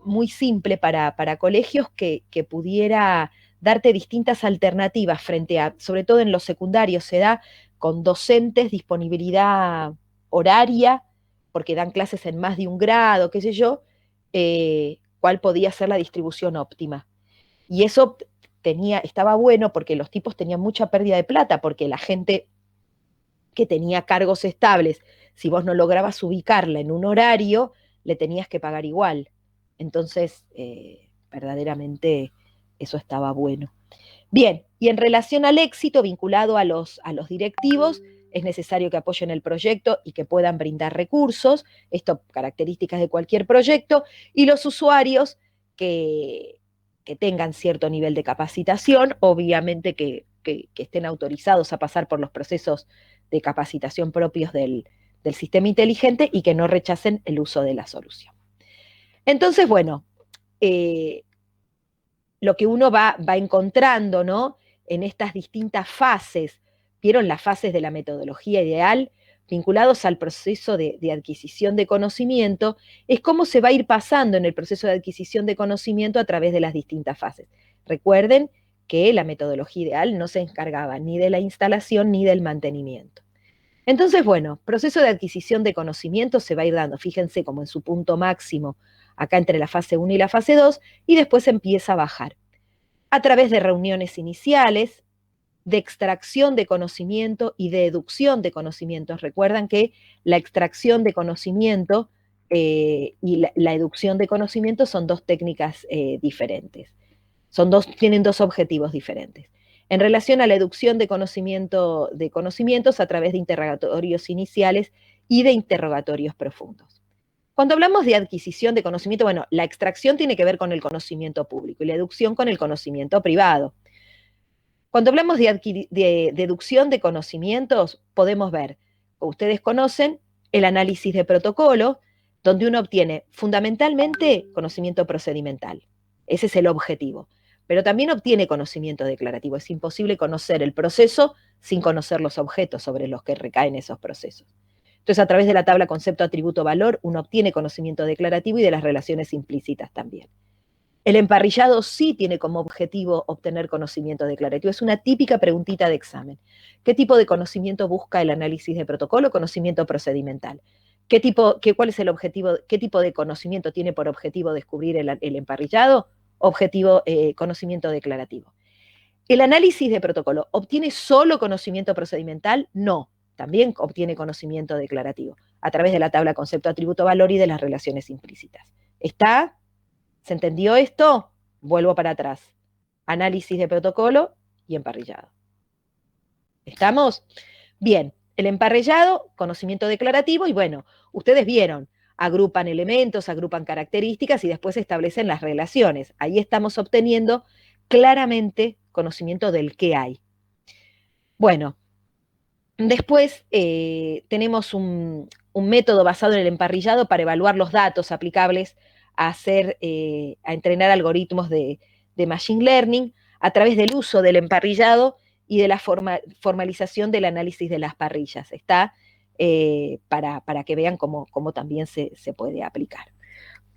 muy simple para colegios que pudiera darte distintas alternativas frente a, sobre todo en los secundarios, se da con docentes, disponibilidad horaria, porque dan clases en más de un grado, qué sé yo, cuál podía ser la distribución óptima. Y eso estaba bueno porque los tipos tenían mucha pérdida de plata, porque la gente que tenía cargos estables, si vos no lograbas ubicarla en un horario, le tenías que pagar igual. Entonces, verdaderamente eso estaba bueno. Bien, y en relación al éxito vinculado a los directivos, es necesario que apoyen el proyecto y que puedan brindar recursos, esto características de cualquier proyecto, y los usuarios que tengan cierto nivel de capacitación, obviamente que estén autorizados a pasar por los procesos de capacitación propios del sistema inteligente y que no rechacen el uso de la solución. Entonces, bueno, lo que uno va encontrando, ¿no? En estas distintas fases, ¿vieron las fases de la metodología ideal? Vinculados al proceso de adquisición de conocimiento, es cómo se va a ir pasando en el proceso de adquisición de conocimiento a través de las distintas fases. Recuerden que la metodología ideal no se encargaba ni de la instalación ni del mantenimiento. Entonces, bueno, proceso de adquisición de conocimiento se va a ir dando, fíjense como en su punto máximo, acá entre la fase 1 y la fase 2, y después empieza a bajar. A través de reuniones iniciales, de extracción de conocimiento y de deducción de conocimientos. Recuerdan que la extracción de conocimiento y la deducción de conocimiento son dos técnicas diferentes. Tienen dos objetivos diferentes. En relación a la deducción de conocimientos a través de interrogatorios iniciales y de interrogatorios profundos. Cuando hablamos de adquisición de conocimiento, bueno, la extracción tiene que ver con el conocimiento público y la deducción con el conocimiento privado. Cuando hablamos de deducción de conocimientos, podemos ver, ustedes conocen, el análisis de protocolo, donde uno obtiene fundamentalmente conocimiento procedimental. Ese es el objetivo. Pero también obtiene conocimiento declarativo. Es imposible conocer el proceso sin conocer los objetos sobre los que recaen esos procesos. Entonces, a través de la tabla concepto, atributo, valor, uno obtiene conocimiento declarativo y de las relaciones implícitas también. El emparrillado sí tiene como objetivo obtener conocimiento declarativo. Es una típica preguntita de examen. ¿Qué tipo de conocimiento busca el análisis de protocolo? Conocimiento procedimental. ¿Cuál es el objetivo? ¿Qué tipo de conocimiento tiene por objetivo descubrir el emparrillado? Objetivo, conocimiento declarativo. ¿El análisis de protocolo obtiene solo conocimiento procedimental? No, también obtiene conocimiento declarativo a través de la tabla concepto, atributo, valor y de las relaciones implícitas. ¿Está? ¿Se entendió esto? Vuelvo para atrás. Análisis de protocolo y emparrillado. ¿Estamos? Bien, el emparrillado, conocimiento declarativo, y bueno, ustedes vieron, agrupan elementos, agrupan características y después establecen las relaciones. Ahí estamos obteniendo claramente conocimiento del qué hay. Bueno, después tenemos un método basado en el emparrillado para evaluar los datos aplicables a entrenar algoritmos de Machine Learning a través del uso del emparrillado y de la formalización del análisis de las parrillas. Está para que vean cómo también se puede aplicar.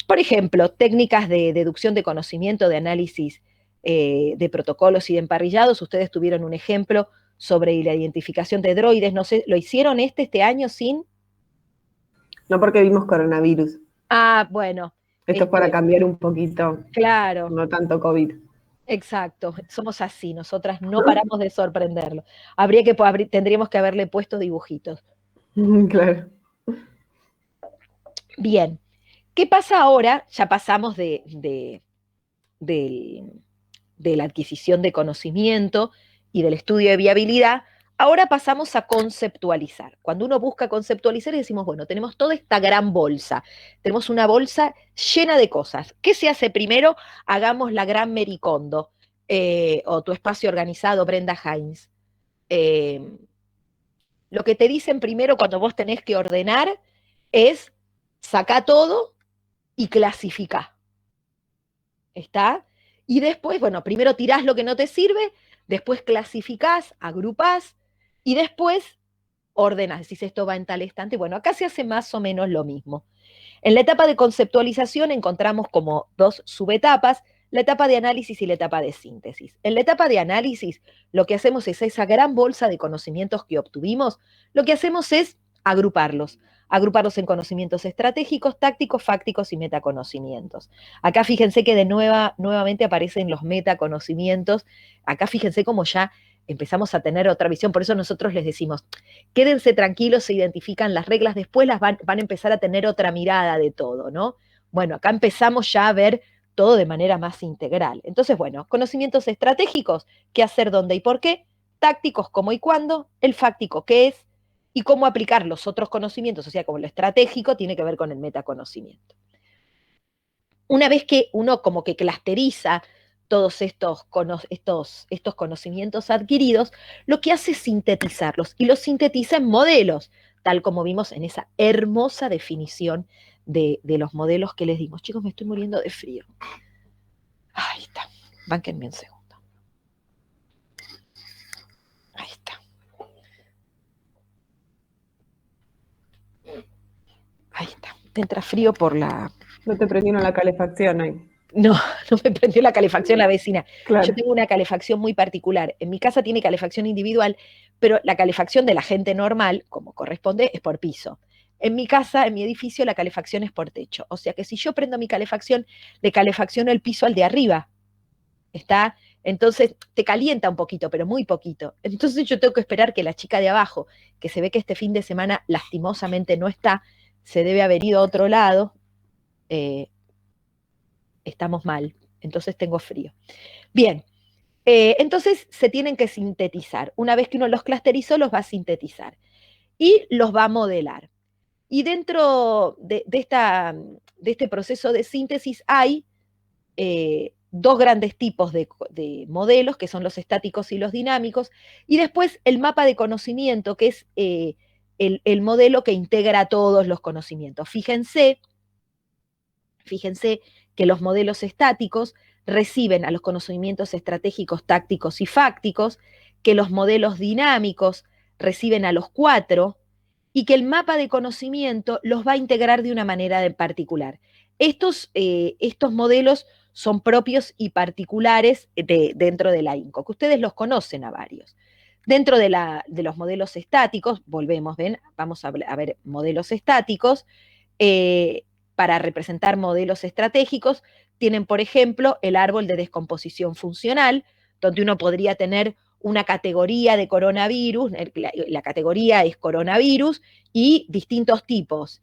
Por ejemplo, técnicas de deducción de conocimiento, de análisis de protocolos y de emparrillados. Ustedes tuvieron un ejemplo sobre la identificación de droides. No sé, ¿lo hicieron este año sin? No, porque vimos coronavirus. Ah, bueno. Esto es para cambiar un poquito. Claro. No tanto COVID. Exacto, somos así, nosotras no paramos de sorprenderlo. Tendríamos que haberle puesto dibujitos. Claro. Bien, ¿qué pasa ahora? Ya pasamos de la adquisición de conocimiento y del estudio de viabilidad. Ahora pasamos a conceptualizar. Cuando uno busca conceptualizar y decimos, bueno, tenemos toda esta gran bolsa, tenemos una bolsa llena de cosas. ¿Qué se hace primero? Hagamos la gran Mericondo, o tu espacio organizado, Brenda Hines. Lo que te dicen primero cuando vos tenés que ordenar es saca todo y clasifica. ¿Está? Y después, bueno, primero tirás lo que no te sirve, después clasificás, agrupás y después ordenás. Decís, esto va en tal estante. Bueno, acá se hace más o menos lo mismo. En la etapa de conceptualización encontramos como dos subetapas, la etapa de análisis y la etapa de síntesis. En la etapa de análisis, lo que hacemos es esa gran bolsa de conocimientos que obtuvimos, lo que hacemos es agruparlos en conocimientos estratégicos, tácticos, fácticos y metaconocimientos. Acá fíjense que nuevamente aparecen los metaconocimientos. Acá fíjense cómo ya empezamos a tener otra visión. Por eso nosotros les decimos, quédense tranquilos, se identifican las reglas, después van a empezar a tener otra mirada de todo, ¿no? Bueno, acá empezamos ya a ver todo de manera más integral. Entonces, bueno, conocimientos estratégicos, qué hacer, dónde y por qué, tácticos, cómo y cuándo, el fáctico, qué es, y cómo aplicar los otros conocimientos, o sea, como lo estratégico tiene que ver con el metaconocimiento. Una vez que uno como que clusteriza todos estos conocimientos adquiridos, lo que hace es sintetizarlos, y los sintetiza en modelos, tal como vimos en esa hermosa definición de los modelos que les dimos. Chicos, me estoy muriendo de frío. Ahí está, bánquenme un segundo. Ahí está. Ahí está. Te entra frío por la... No te prendieron la calefacción ahí. No, no me prendió la calefacción la vecina. Claro. Yo tengo una calefacción muy particular. En mi casa tiene calefacción individual, pero la calefacción de la gente normal, como corresponde, es por piso. En mi casa, en mi edificio, la calefacción es por techo. O sea que si yo prendo mi calefacción, le calefacciono el piso al de arriba. ¿Está? Entonces te calienta un poquito, pero muy poquito. Entonces yo tengo que esperar que la chica de abajo, que se ve que este fin de semana lastimosamente no está, se debe haber ido a otro lado, estamos mal, entonces tengo frío. Bien, entonces se tienen que sintetizar. Una vez que uno los clusterizó, los va a sintetizar y los va a modelar. Y dentro de este proceso de síntesis hay dos grandes tipos de modelos, que son los estáticos y los dinámicos, y después el mapa de conocimiento, que es el modelo que integra todos los conocimientos. Fíjense que los modelos estáticos reciben a los conocimientos estratégicos, tácticos y fácticos, que los modelos dinámicos reciben a los cuatro, y que el mapa de conocimiento los va a integrar de una manera particular. Estos modelos son propios y particulares dentro de la INCO, que ustedes los conocen a varios. Dentro de los modelos estáticos, volvemos, ¿ven? Vamos a ver modelos estáticos. Para representar modelos estratégicos, tienen, por ejemplo, el árbol de descomposición funcional, donde uno podría tener una categoría de coronavirus, la categoría es coronavirus, y distintos tipos.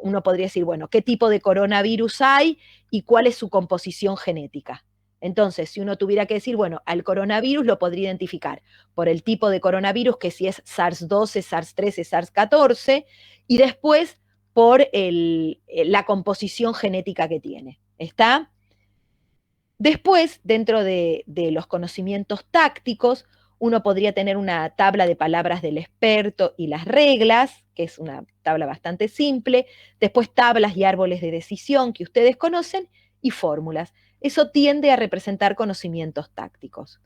Uno podría decir, bueno, ¿qué tipo de coronavirus hay y cuál es su composición genética? Entonces, si uno tuviera que decir, bueno, al coronavirus lo podría identificar por el tipo de coronavirus, que si es SARS-12, SARS-13, SARS-14, y después por la composición genética que tiene. ¿Está? Después, dentro de los conocimientos tácticos, uno podría tener una tabla de palabras del experto y las reglas, que es una tabla bastante simple. Después tablas y árboles de decisión que ustedes conocen y fórmulas. Eso tiende a representar conocimientos tácticos.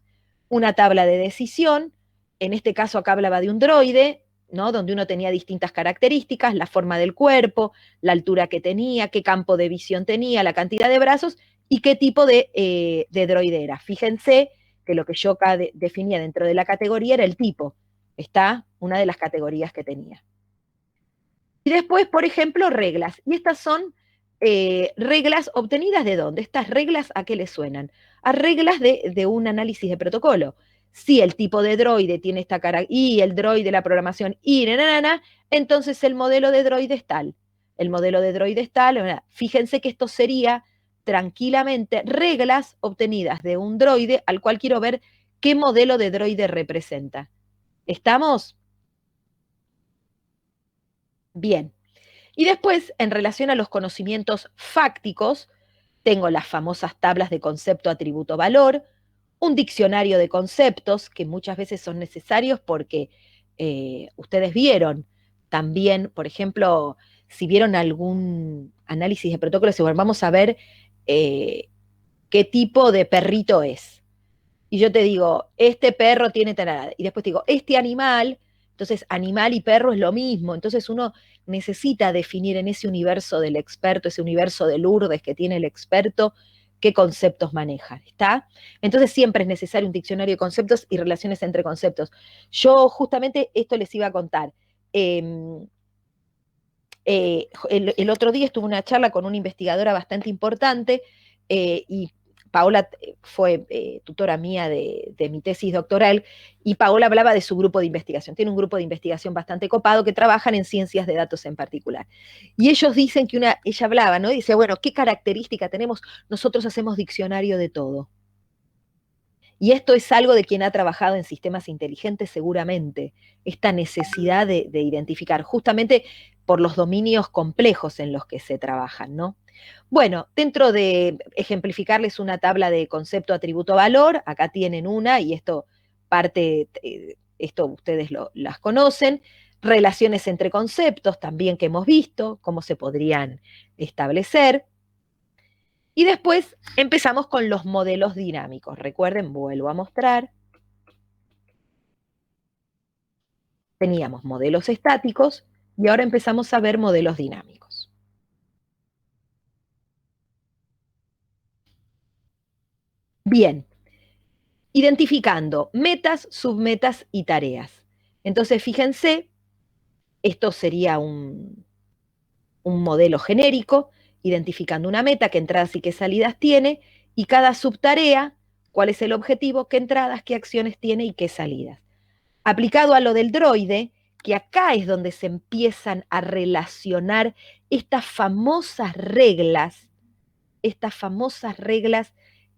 Una tabla de decisión, en este caso acá hablaba de un droide, ¿no? Donde uno tenía distintas características, la forma del cuerpo, la altura que tenía, qué campo de visión tenía, la cantidad de brazos y qué tipo de droide era. Fíjense que lo que yo acá definía dentro de la categoría era el tipo. Está una de las categorías que tenía. Y después, por ejemplo, reglas. Y estas son reglas obtenidas de dónde. Estas reglas, ¿a qué le suenan? A reglas de un análisis de protocolo. Si el tipo de droide tiene esta cara y el droide, la programación y nanana, entonces el modelo de droide es tal. El modelo de droide es tal. Fíjense que esto sería tranquilamente reglas obtenidas de un droide al cual quiero ver qué modelo de droide representa. ¿Estamos? Bien. Y después, en relación a los conocimientos fácticos, tengo las famosas tablas de concepto, atributo, valor, un diccionario de conceptos que muchas veces son necesarios porque ustedes vieron también, por ejemplo, si vieron algún análisis de protocolos, vamos a ver eh, qué tipo de perrito es. Y yo te digo, este perro tiene tal, y después te digo, este animal, entonces animal y perro es lo mismo, entonces uno necesita definir en ese universo del experto, ese universo de Lourdes que tiene el experto, qué conceptos maneja, ¿está? Entonces siempre es necesario un diccionario de conceptos y relaciones entre conceptos. Yo justamente esto les iba a contar. El otro día estuve en una charla con una investigadora bastante importante y Paola fue tutora mía de mi tesis doctoral y Paola hablaba de su grupo de investigación. Tiene un grupo de investigación bastante copado que trabajan en ciencias de datos en particular. Y ellos dicen que ella hablaba, ¿no? Y dice, bueno, ¿qué característica tenemos? Nosotros hacemos diccionario de todo. Y esto es algo de quien ha trabajado en sistemas inteligentes seguramente, esta necesidad de identificar, justamente por los dominios complejos en los que se trabajan, ¿no? Bueno, dentro de ejemplificarles una tabla de concepto, atributo, valor, acá tienen una, y esto parte, esto ustedes las conocen, relaciones entre conceptos también que hemos visto, cómo se podrían establecer. Y después empezamos con los modelos dinámicos. Recuerden, vuelvo a mostrar. Teníamos modelos estáticos y ahora empezamos a ver modelos dinámicos. Bien, identificando metas, submetas y tareas. Entonces, fíjense, esto sería un modelo genérico, identificando una meta, qué entradas y qué salidas tiene, y cada subtarea, cuál es el objetivo, qué entradas, qué acciones tiene y qué salidas. Aplicado a lo del droide, que acá es donde se empiezan a relacionar estas famosas reglas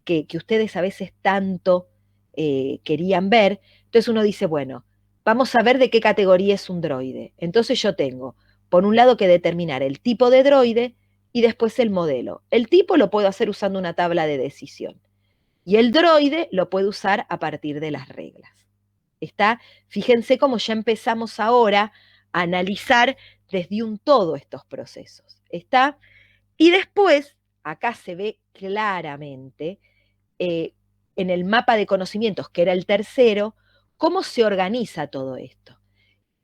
que ustedes a veces tanto querían ver. Entonces uno dice, bueno, vamos a ver de qué categoría es un droide. Entonces yo tengo, por un lado, que determinar el tipo de droide y después el modelo. El tipo lo puedo hacer usando una tabla de decisión y el droide lo puedo usar a partir de las reglas. ¿Está? Fíjense cómo ya empezamos ahora a analizar desde un todo estos procesos. ¿Está? Y después, acá se ve claramente, eh, en el mapa de conocimientos, que era el tercero, cómo se organiza todo esto,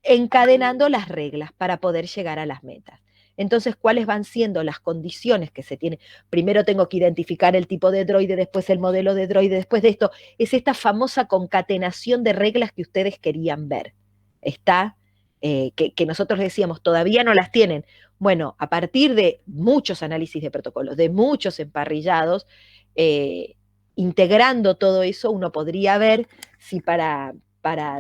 encadenando las reglas para poder llegar a las metas. Entonces, ¿cuáles van siendo las condiciones que se tienen? Primero tengo que identificar el tipo de droide, después el modelo de droide, después de esto. Es esta famosa concatenación de reglas que ustedes querían ver. Está, que nosotros decíamos, todavía no las tienen. Bueno, a partir de muchos análisis de protocolos, de muchos emparrillados, integrando todo eso, uno podría ver si para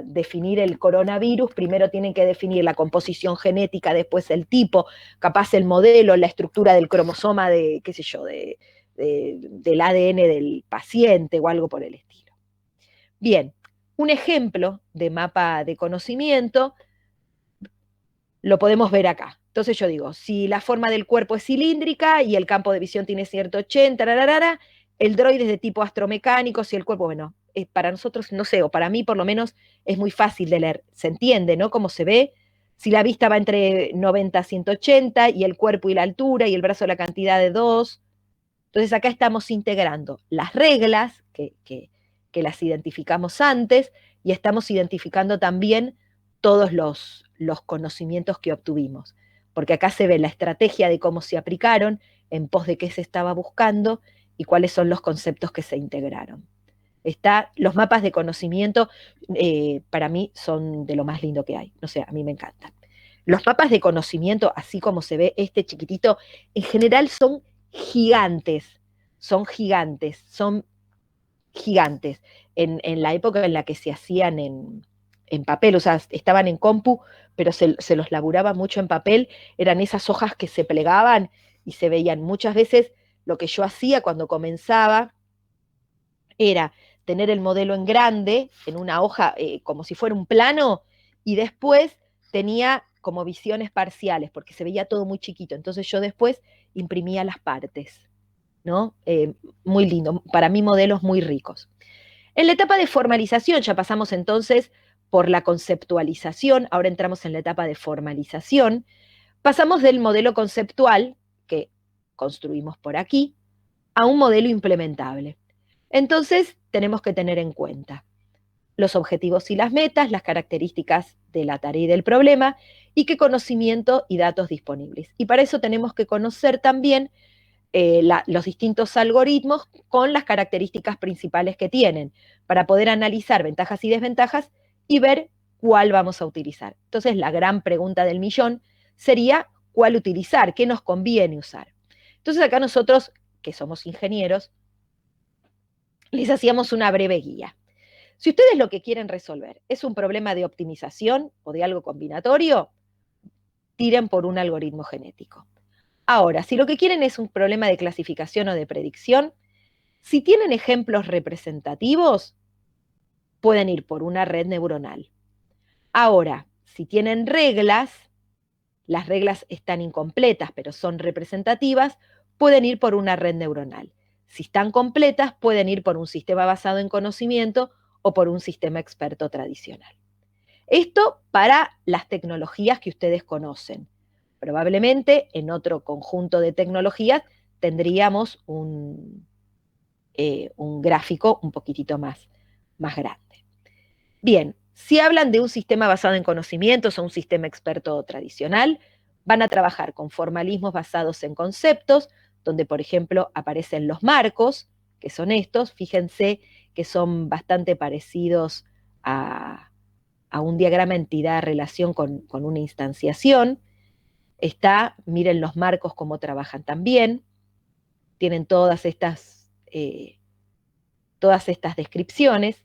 definir el coronavirus, primero tienen que definir la composición genética, después el tipo, capaz el modelo, la estructura del cromosoma de, qué sé yo, del ADN del paciente o algo por el estilo. Bien, un ejemplo de mapa de conocimiento lo podemos ver acá. Entonces yo digo, si la forma del cuerpo es cilíndrica y el campo de visión tiene cierto 80, el droide es de tipo astromecánico, si el cuerpo, bueno, para nosotros, no sé, o para mí por lo menos es muy fácil de leer, se entiende, ¿no? Cómo se ve, si la vista va entre 90 a 180 y el cuerpo y la altura y el brazo la cantidad de 2. Entonces acá estamos integrando las reglas que las identificamos antes y estamos identificando también todos los conocimientos que obtuvimos, porque acá se ve la estrategia de cómo se aplicaron, en pos de qué se estaba buscando y cuáles son los conceptos que se integraron. Los mapas de conocimiento para mí son de lo más lindo que hay, no sé, a mí me encantan. Los mapas de conocimiento, así como se ve este chiquitito, en general son gigantes, son gigantes. En la época en la que se hacían en papel, o sea, estaban en compu, pero se los laburaba mucho en papel, eran esas hojas que se plegaban y se veían muchas veces. Lo que yo hacía cuando comenzaba era tener el modelo en grande, en una hoja, como si fuera un plano, y después tenía como visiones parciales, porque se veía todo muy chiquito. Entonces yo después imprimía las partes, ¿no? Muy lindo, para mí modelos muy ricos. En la etapa de formalización ya pasamos entonces por la conceptualización, ahora entramos en la etapa de formalización, pasamos del modelo conceptual, que construimos por aquí, a un modelo implementable. Entonces, tenemos que tener en cuenta los objetivos y las metas, las características de la tarea y del problema, y qué conocimiento y datos disponibles. Y para eso tenemos que conocer también los distintos algoritmos con las características principales que tienen, para poder analizar ventajas y desventajas y ver cuál vamos a utilizar. Entonces, la gran pregunta del millón sería cuál utilizar, qué nos conviene usar. Entonces, acá nosotros, que somos ingenieros, les hacíamos una breve guía. Si ustedes lo que quieren resolver es un problema de optimización o de algo combinatorio, tiren por un algoritmo genético. Ahora, si lo que quieren es un problema de clasificación o de predicción, si tienen ejemplos representativos, pueden ir por una red neuronal. Ahora, si tienen reglas, las reglas están incompletas, pero son representativas, pueden ir por una red neuronal. Si están completas, pueden ir por un sistema basado en conocimiento o por un sistema experto tradicional. Esto para las tecnologías que ustedes conocen. Probablemente en otro conjunto de tecnologías tendríamos un gráfico un poquitito más grande. Bien, si hablan de un sistema basado en conocimientos o un sistema experto tradicional, van a trabajar con formalismos basados en conceptos, donde por ejemplo aparecen los marcos, que son estos, fíjense que son bastante parecidos a un diagrama entidad-relación con una instanciación. Miren los marcos cómo trabajan también, tienen todas estas descripciones.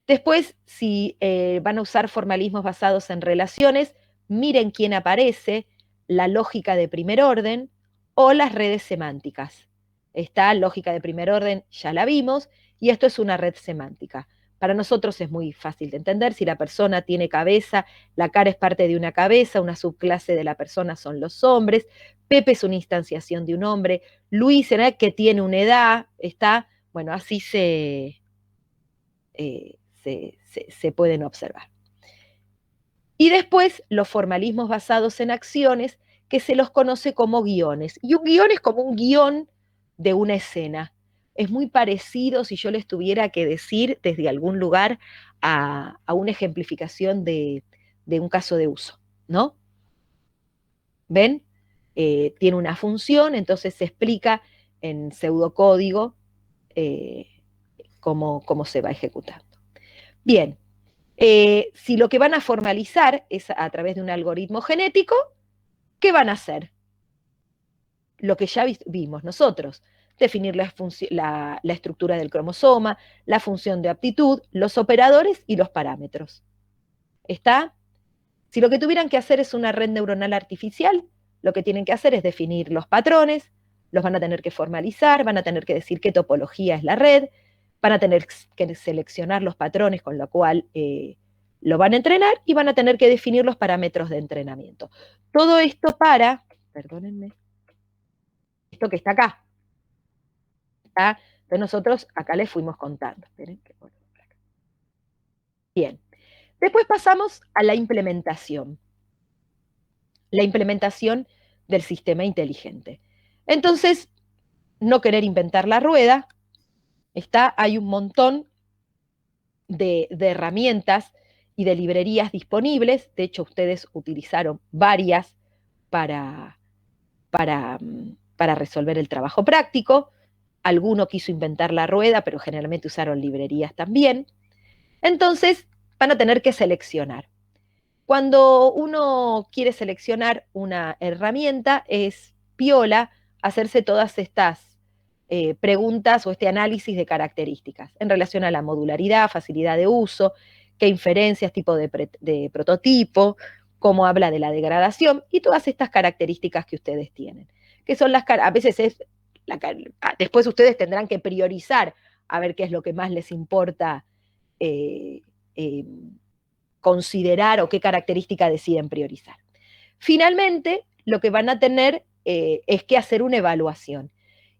Después, si van a usar formalismos basados en relaciones, miren quién aparece, la lógica de primer orden o las redes semánticas. Esta lógica de primer orden ya la vimos, y esto es una red semántica. Para nosotros es muy fácil de entender. Si la persona tiene cabeza, la cara es parte de una cabeza, una subclase de la persona son los hombres, Pepe es una instanciación de un hombre, Luis, que tiene una edad, bueno, así se pueden observar. Y después los formalismos basados en acciones, que se los conoce como guiones. Y un guión es como un guión de una escena. Es muy parecido, si yo les tuviera que decir desde algún lugar, a una ejemplificación de un caso de uso, ¿no? ¿Ven? Tiene una función, entonces se explica en pseudocódigo cómo se va ejecutando. Bien, si lo que van a formalizar es a través de un algoritmo genético, ¿qué van a hacer? Lo que ya vimos nosotros, definir la estructura del cromosoma, la función de aptitud, los operadores y los parámetros. ¿Está? Si lo que tuvieran que hacer es una red neuronal artificial, lo que tienen que hacer es definir los patrones, los van a tener que formalizar, van a tener que decir qué topología es la red, van a tener que seleccionar los patrones con lo cual lo van a entrenar, y van a tener que definir los parámetros de entrenamiento. Todo esto perdónenme, esto que está acá, ¿tá? Entonces nosotros acá les fuimos contando. Esperen que vuelvo para acá. Bien. Después pasamos a la implementación. La implementación del sistema inteligente. Entonces, no querer inventar la rueda, hay un montón de herramientas y de librerías disponibles. De hecho, ustedes utilizaron varias para resolver el trabajo práctico. Alguno quiso inventar la rueda, pero generalmente usaron librerías también. Entonces, van a tener que seleccionar. Cuando uno quiere seleccionar una herramienta, es piola hacerse todas estas preguntas o este análisis de características en relación a la modularidad, facilidad de uso, qué inferencias, tipo de prototipo, cómo habla de la degradación y todas estas características que ustedes tienen, que son a veces después ustedes tendrán que priorizar a ver qué es lo que más les importa eh, eh, considerar o qué característica deciden priorizar. Finalmente, lo que van a tener es que hacer una evaluación.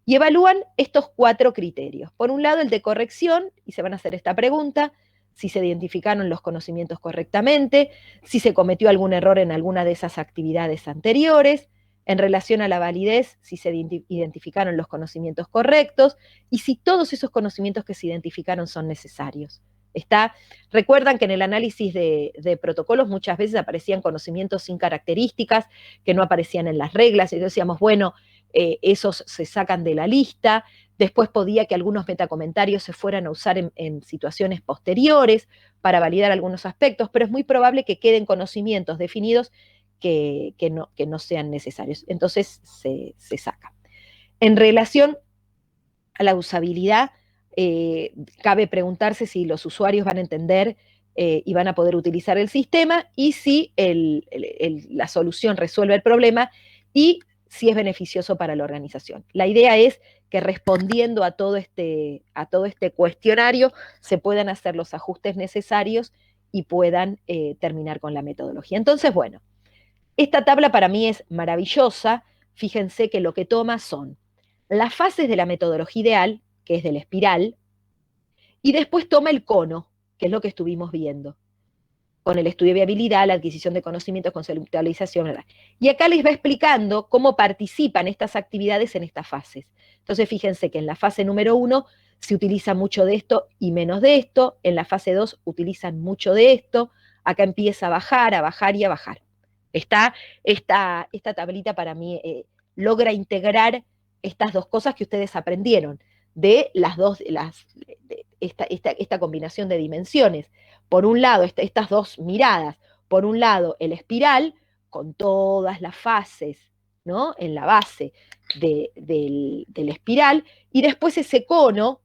Y evalúan estos 4 criterios. Por un lado, el de corrección, y se van a hacer esta pregunta: si se identificaron los conocimientos correctamente, si se cometió algún error en alguna de esas actividades anteriores, en relación a la validez, si se identificaron los conocimientos correctos, y si todos esos conocimientos que se identificaron son necesarios. Recuerdan que en el análisis de protocolos muchas veces aparecían conocimientos sin características, que no aparecían en las reglas, y decíamos, bueno, esos se sacan de la lista. Después podía que algunos metacomentarios se fueran a usar en situaciones posteriores para validar algunos aspectos, pero es muy probable que queden conocimientos definidos que no sean necesarios. Entonces se saca. En relación a la usabilidad, cabe preguntarse si los usuarios van a entender y van a poder utilizar el sistema, y si la solución resuelve el problema y si es beneficioso para la organización. La idea es que respondiendo a todo este cuestionario se puedan hacer los ajustes necesarios y puedan terminar con la metodología. Entonces, bueno, esta tabla para mí es maravillosa. Fíjense que lo que toma son las fases de la metodología ideal, que es de la espiral, y después toma el cono, que es lo que estuvimos viendo, con el estudio de viabilidad, la adquisición de conocimientos, conceptualización, ¿verdad? Y acá les va explicando cómo participan estas actividades en estas fases. Entonces, fíjense que en la fase número 1 se utiliza mucho de esto y menos de esto, en la fase 2 utilizan mucho de esto, acá empieza a bajar y a bajar. Esta tablita para mí logra integrar estas dos cosas que ustedes aprendieron, de esta combinación de dimensiones. Por un lado, estas dos miradas. Por un lado, el espiral, con todas las fases, ¿no?, en la base del espiral, y después ese cono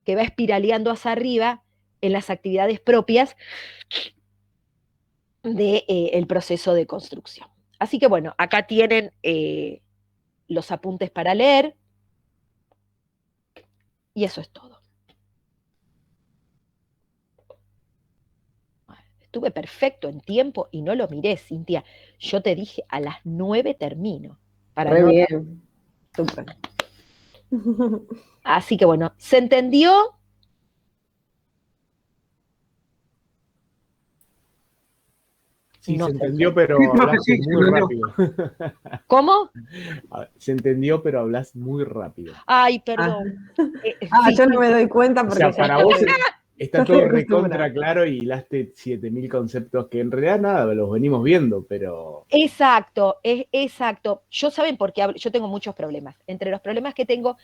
que va espiraleando hacia arriba en las actividades propias del proceso de construcción. Así que bueno, acá tienen los apuntes para leer, y eso es todo. Estuve perfecto en tiempo y no lo miré, Cintia. Yo te dije a las 9 termino. Re bien. Súper. Así que bueno, ¿se entendió? Sí, no se entendió, pero hablaste muy rápido. ¿Cómo? Se entendió, pero hablas muy rápido. Ay, perdón. Sí, yo no me doy cuenta porque... O sea, para vos está todo recontra claro y hilaste 7000 conceptos que en realidad nada, los venimos viendo, pero... Exacto, exacto. ¿Saben por qué hablo? Yo tengo muchos problemas. Entre los problemas que tengo,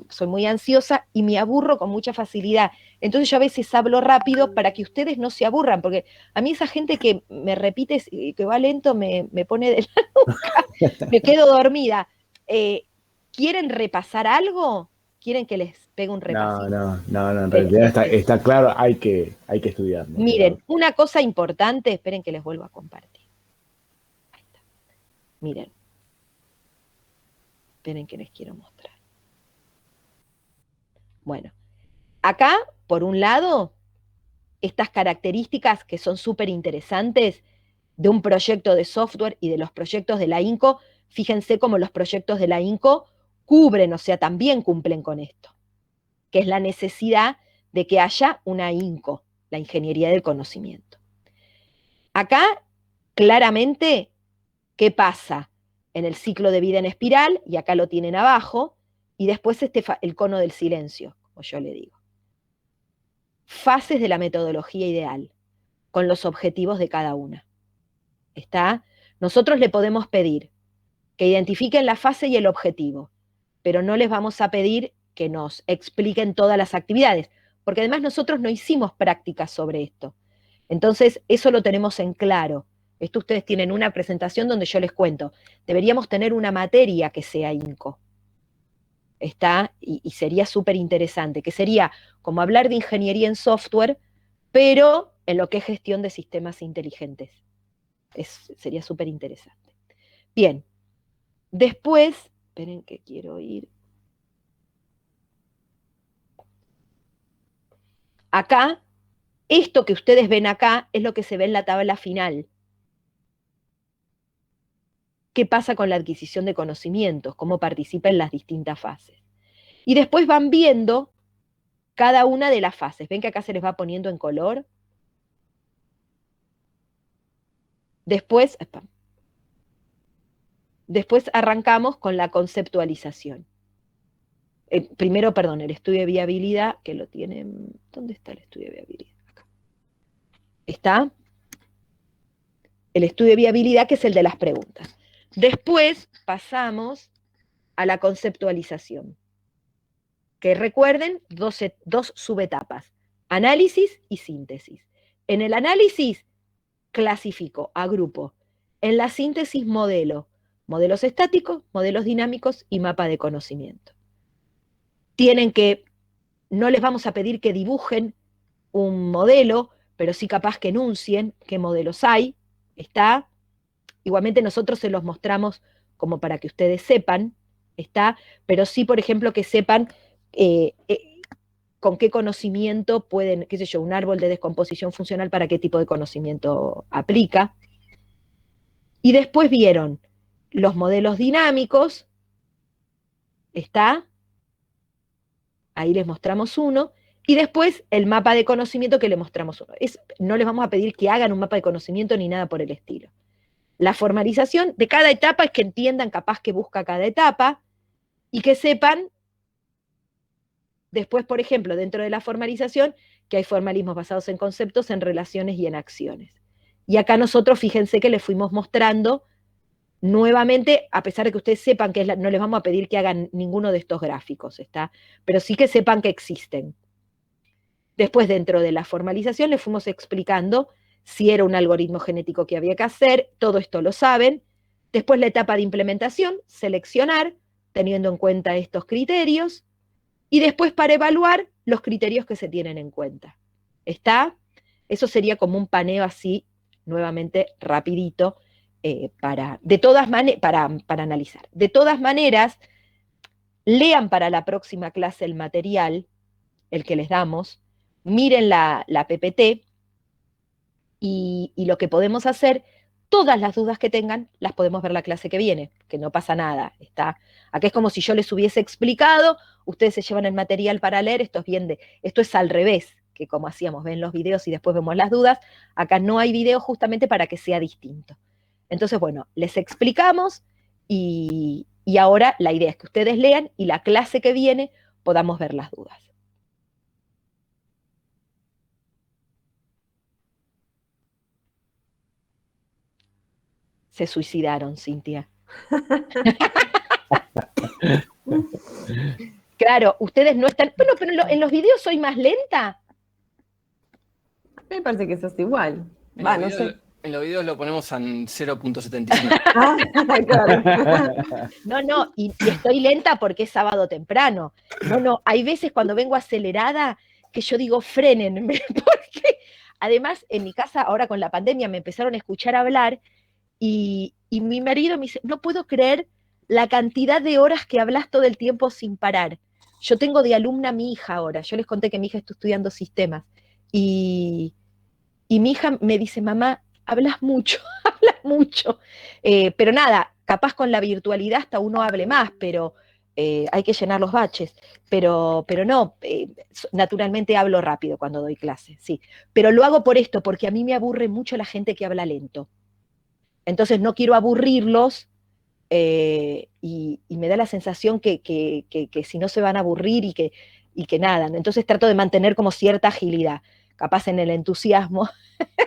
soy muy ansiosa y me aburro con mucha facilidad. Entonces yo a veces hablo rápido para que ustedes no se aburran, porque a mí esa gente que me repite, que va lento, me pone de la nuca, me quedo dormida. ¿Quieren repasar algo? ¿Quieren que les pegue un repaso? No, en realidad está claro, hay que estudiar. ¿No? Miren, una cosa importante, esperen que les vuelvo a compartir. Ahí está. Miren. Esperen que les quiero mostrar. Bueno, acá, por un lado, estas características que son súper interesantes de un proyecto de software y de los proyectos de la INCO. Fíjense cómo los proyectos de la INCO cubren, o sea, también cumplen con esto, que es la necesidad de que haya una INCO, la ingeniería del conocimiento. Acá, claramente, ¿qué pasa? En el ciclo de vida en espiral, y acá lo tienen abajo, y después el cono del silencio, como yo le digo. Fases de la metodología ideal, con los objetivos de cada una. ¿Está? Nosotros le podemos pedir que identifiquen la fase y el objetivo, pero no les vamos a pedir que nos expliquen todas las actividades, porque además nosotros no hicimos prácticas sobre esto. Entonces, eso lo tenemos en claro. Esto ustedes tienen una presentación donde yo les cuento. Deberíamos tener una materia que sea INCO. ¿Está? Y sería súper interesante, que sería como hablar de ingeniería en software, pero en lo que es gestión de sistemas inteligentes. Sería súper interesante. Bien, después, esperen que quiero ir. Acá, esto que ustedes ven acá es lo que se ve en la tabla final. ¿Qué pasa con la adquisición de conocimientos? ¿Cómo participa en las distintas fases? Y después van viendo cada una de las fases. ¿Ven que acá se les va poniendo en color? Después arrancamos con la conceptualización. Primero, perdón, el estudio de viabilidad, que lo tienen... ¿Dónde está el estudio de viabilidad? Acá. ¿Está? El estudio de viabilidad, que es el de las preguntas. Después pasamos a la conceptualización, que recuerden, dos subetapas, análisis y síntesis. En el análisis clasifico, agrupo. En la síntesis modelo, modelos estáticos, modelos dinámicos y mapa de conocimiento. No les vamos a pedir que dibujen un modelo, pero sí capaz que enuncien qué modelos hay, ¿está? Igualmente nosotros se los mostramos como para que ustedes sepan, ¿está? Pero sí, por ejemplo, que sepan con qué conocimiento pueden, qué sé yo, un árbol de descomposición funcional, para qué tipo de conocimiento aplica. Y después vieron los modelos dinámicos, ¿está? Ahí les mostramos uno, y después el mapa de conocimiento, que les mostramos uno. No les vamos a pedir que hagan un mapa de conocimiento ni nada por el estilo. La formalización de cada etapa es que entiendan capaz que busca cada etapa, y que sepan después, por ejemplo, dentro de la formalización, que hay formalismos basados en conceptos, en relaciones y en acciones. Y acá nosotros, fíjense que les fuimos mostrando nuevamente, a pesar de que ustedes sepan que no les vamos a pedir que hagan ninguno de estos gráficos, ¿está? Pero sí que sepan que existen. Después, dentro de la formalización, les fuimos explicando si era un algoritmo genético que había que hacer, todo esto lo saben. Después, la etapa de implementación, seleccionar, teniendo en cuenta estos criterios. Y después, para evaluar los criterios que se tienen en cuenta. ¿Está? Eso sería como un paneo así, nuevamente rapidito, para analizar. De todas maneras, lean para la próxima clase el material, el que les damos, miren la PPT, y lo que podemos hacer, todas las dudas que tengan, las podemos ver la clase que viene, que no pasa nada, ¿está? Acá es como si yo les hubiese explicado, ustedes se llevan el material para leer, esto es al revés, que como hacíamos, ven los videos y después vemos las dudas. Acá no hay video justamente para que sea distinto. Entonces, bueno, les explicamos, y ahora la idea es que ustedes lean y la clase que viene podamos ver las dudas. Se suicidaron, Cintia. Claro, ustedes no están... Bueno, pero en los videos soy más lenta. Me parece que eso es igual. En los videos lo ponemos en 0.75. Claro. No, y estoy lenta porque es sábado temprano. No, hay veces cuando vengo acelerada que yo digo, frénenme, porque además en mi casa ahora con la pandemia me empezaron a escuchar hablar, y mi marido me dice, no puedo creer la cantidad de horas que hablas todo el tiempo sin parar. Yo tengo de alumna a mi hija ahora, yo les conté que mi hija está estudiando sistemas, y mi hija me dice, mamá, hablas mucho, hablas mucho. Pero nada, capaz con la virtualidad hasta uno hable más, pero hay que llenar los baches, pero no, naturalmente hablo rápido cuando doy clase, sí, pero lo hago por esto, porque a mí me aburre mucho la gente que habla lento. Entonces no quiero aburrirlos y me da la sensación que si no se van a aburrir y que nada. Entonces trato de mantener como cierta agilidad. Capaz en el entusiasmo,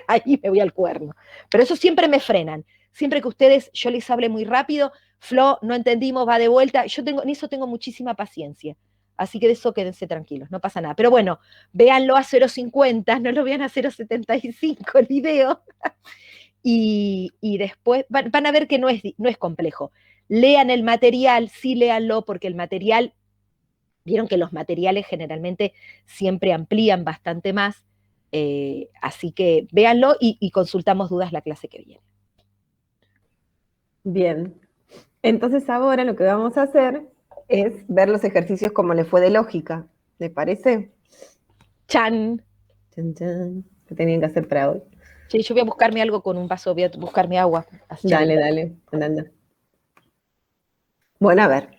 ahí me voy al cuerno. Pero eso siempre me frenan. Siempre que yo les hable muy rápido, Flo, no entendimos, va de vuelta. En eso tengo muchísima paciencia. Así que de eso quédense tranquilos, no pasa nada. Pero bueno, véanlo a 0.50, no lo vean a 0.75 el video. Y después van a ver que no es complejo. Lean el material, sí léanlo, porque el material, vieron que los materiales generalmente siempre amplían bastante más, así que véanlo y consultamos dudas la clase que viene. Bien, entonces ahora lo que vamos a hacer es ver los ejercicios como le fue de lógica. ¿Les parece? ¡Chan! Chan, chan. ¿Qué tenían que hacer para hoy? Sí, yo voy a buscarme algo con un vaso, voy a buscarme agua. Dale, anda. Bueno, a ver,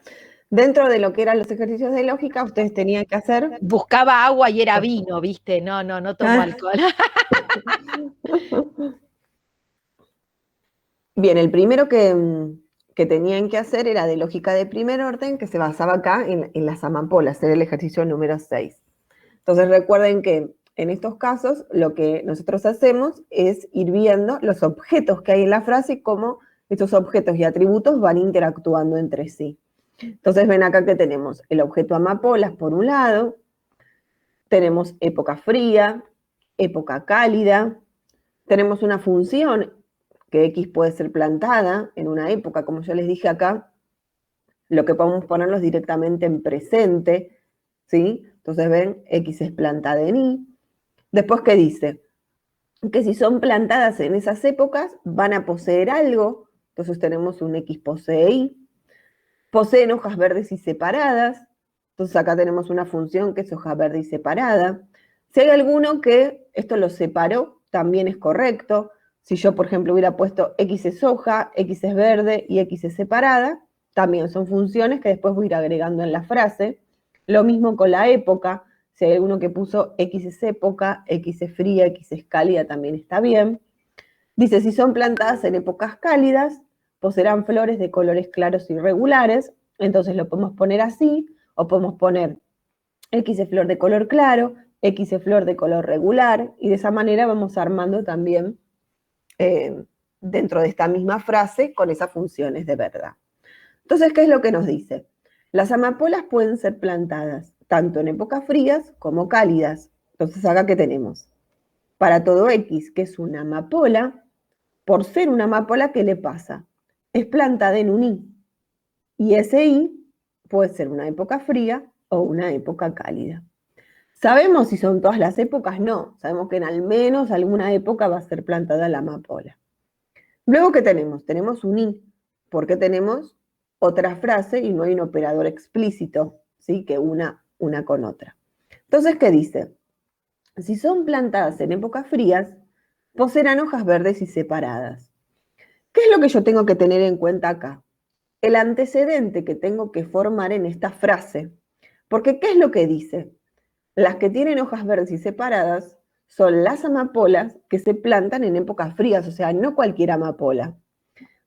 dentro de lo que eran los ejercicios de lógica, ustedes tenían que hacer... Buscaba agua y era vino, ¿viste? No tomo alcohol. Bien, el primero que tenían que hacer era de lógica de primer orden, que se basaba acá en las amapolas, era el ejercicio número 6. Entonces recuerden que en estos casos lo que nosotros hacemos es ir viendo los objetos que hay en la frase y cómo estos objetos y atributos van interactuando entre sí. Entonces ven acá que tenemos el objeto amapolas por un lado, tenemos época fría, época cálida, tenemos una función que X puede ser plantada en una época, como yo les dije acá, lo que podemos ponerlos directamente en presente, ¿sí? Entonces ven, X es plantada en Y. Después, ¿qué dice? Que si son plantadas en esas épocas, van a poseer algo. Entonces tenemos un X posee Y. Poseen hojas verdes y separadas. Entonces acá tenemos una función que es hoja verde y separada. Si hay alguno que esto lo separó, también es correcto. Si yo, por ejemplo, hubiera puesto X es hoja, X es verde y X es separada, también son funciones que después voy a ir agregando en la frase. Lo mismo con la época. Si hay alguno que puso X es época, X es fría, X es cálida, también está bien. Dice, si son plantadas en épocas cálidas, poseerán flores de colores claros y regulares. Entonces lo podemos poner así, o podemos poner X es flor de color claro, X es flor de color regular, y de esa manera vamos armando también dentro de esta misma frase con esas funciones de verdad. Entonces, ¿qué es lo que nos dice? Las amapolas pueden ser plantadas tanto en épocas frías como cálidas. Entonces, acá ¿qué tenemos? Para todo X, que es una amapola, por ser una amapola, ¿qué le pasa? Es plantada en un Y. Y ese Y puede ser una época fría o una época cálida. ¿Sabemos si son todas las épocas? No. Sabemos que en al menos alguna época va a ser plantada la amapola. Luego, ¿qué tenemos? Tenemos un Y, porque tenemos otra frase y no hay un operador explícito, ¿sí? Que una con otra. Entonces, ¿qué dice? Si son plantadas en épocas frías, poseerán hojas verdes y separadas. ¿Qué es lo que yo tengo que tener en cuenta acá? El antecedente que tengo que formar en esta frase. Porque, ¿qué es lo que dice? Las que tienen hojas verdes y separadas son las amapolas que se plantan en épocas frías, o sea, no cualquier amapola.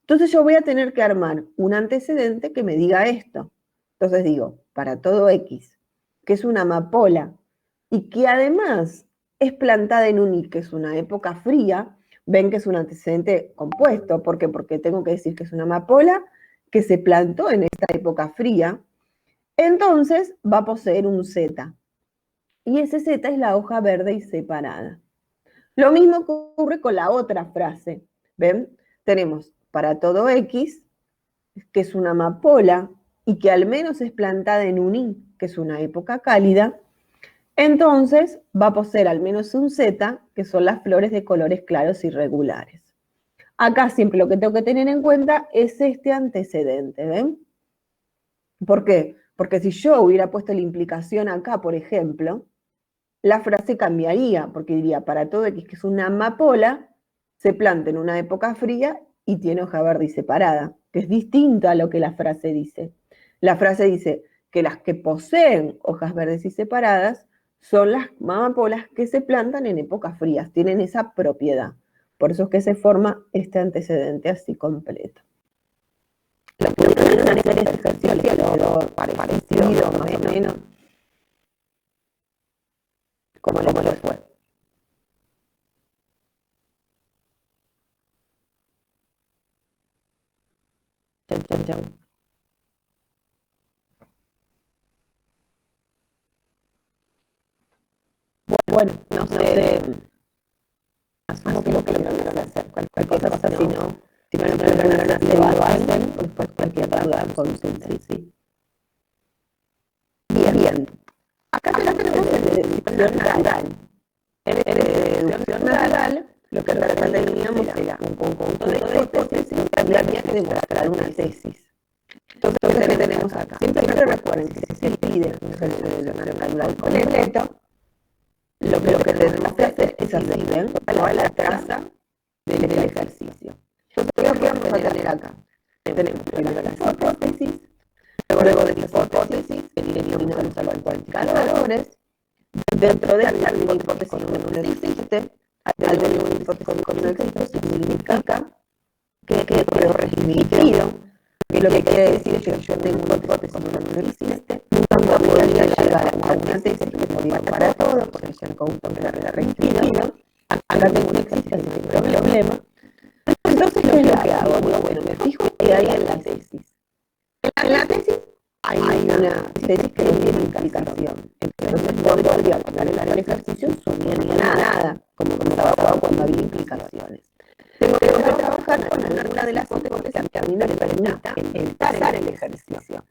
Entonces yo voy a tener que armar un antecedente que me diga esto. Entonces digo, para todo X, que es una amapola y que además es plantada en un Y, que es una época fría, ven que es un antecedente compuesto. ¿Por qué? Porque tengo que decir que es una amapola que se plantó en esta época fría. Entonces va a poseer un Z. Y ese Z es la hoja verde y separada. Lo mismo ocurre con la otra frase. ¿Ven? Tenemos para todo X, que es una amapola y que al menos es plantada en un Y, que es una época cálida, entonces va a poseer al menos un Z, que son las flores de colores claros y regulares. Acá siempre lo que tengo que tener en cuenta es este antecedente, ¿ven? ¿Por qué? Porque si yo hubiera puesto la implicación acá, por ejemplo, la frase cambiaría, porque diría, para todo X, que es una amapola, se planta en una época fría y tiene hoja verde y separada, que es distinto a lo que la frase dice. La frase dice que las que poseen hojas verdes y separadas son las amapolas que se plantan en épocas frías, tienen esa propiedad. Por eso es que se forma este antecedente así completo. Lo pudieron hacer este ejercicio parecido, más o menos, como le fue. Chan, chan. Bueno, no sé, asumo que lo lograron hacer, cualquier cosa, si no lo lograron hacer, lo hacen, después cualquier duda, consulten, sí. Bien. Acá tenemos el de deducción natural. En el de deducción natural, lo que teníamos era un conjunto de hipótesis que había que demostrar una tesis. Entonces, lo que tenemos acá, siempre recuerden que si se pide un ejercicio de deducción natural completo, lo que tenemos que hacer es hacer toda la traza del ejercicio. Entonces, ¿qué vamos a tener acá? Tenemos primero las hipótesis, luego de las hipótesis eliminamos a los cuantificadores, dentro de la hipótesis no existe, al tener una hipótesis no existe, significa que quedó restringido, que lo que quiere decir es que yo tengo una hipótesis no existe, nunca podría llegar a una tesis que podía para todo, porque ya el conjunto me la restringido, acá tengo una existencia sin problema. Entonces, ¿qué es lo que hago? Bueno, me fijo que hay en la tesis. En la tesis hay una tesis que no tiene implicación. Entonces, podría pasar el ejercicio sin nada, como pasaba cuando había implicaciones. Tengo que trabajar con alguna de las hipótesis que a mí me permita empezar el ejercicio.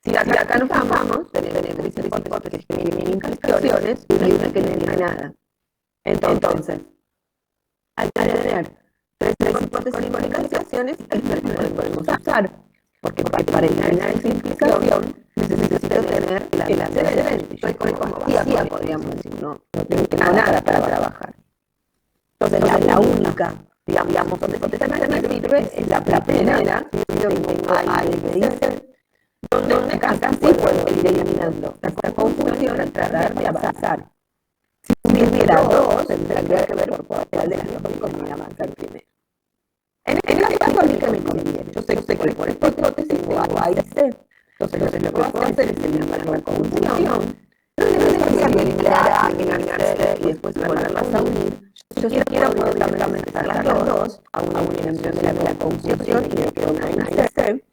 Si acá nos vamos, tenemos tres hipótesis que tienen implicaciones y una que no tiene nada. Entonces, al tener tres hipótesis con implicaciones, esta no la podemos usar, porque para eliminar esa implicación necesito tener el antecedente. Yo como vacía, podríamos decir, no tengo nada para trabajar. Entonces, la única, digamos, donde me sirve es la primera, si yo tengo A y B dice, donde acá sí puedo ir eliminando esta confusión al tratar de avanzar. Si tuviera dos, tendría que ver por cuál de las dos me conviene avanzar primero. En este caso, a mí que me conviene. Yo sé que por esta hipótesis tengo A y C. Entonces, lo que puedo hacer es eliminar la confusión. No es necesario eliminar A, eliminar C y después volverlas a unir. Yo quiero poder complementar las dos a una unión de la confusión y de que una A y C.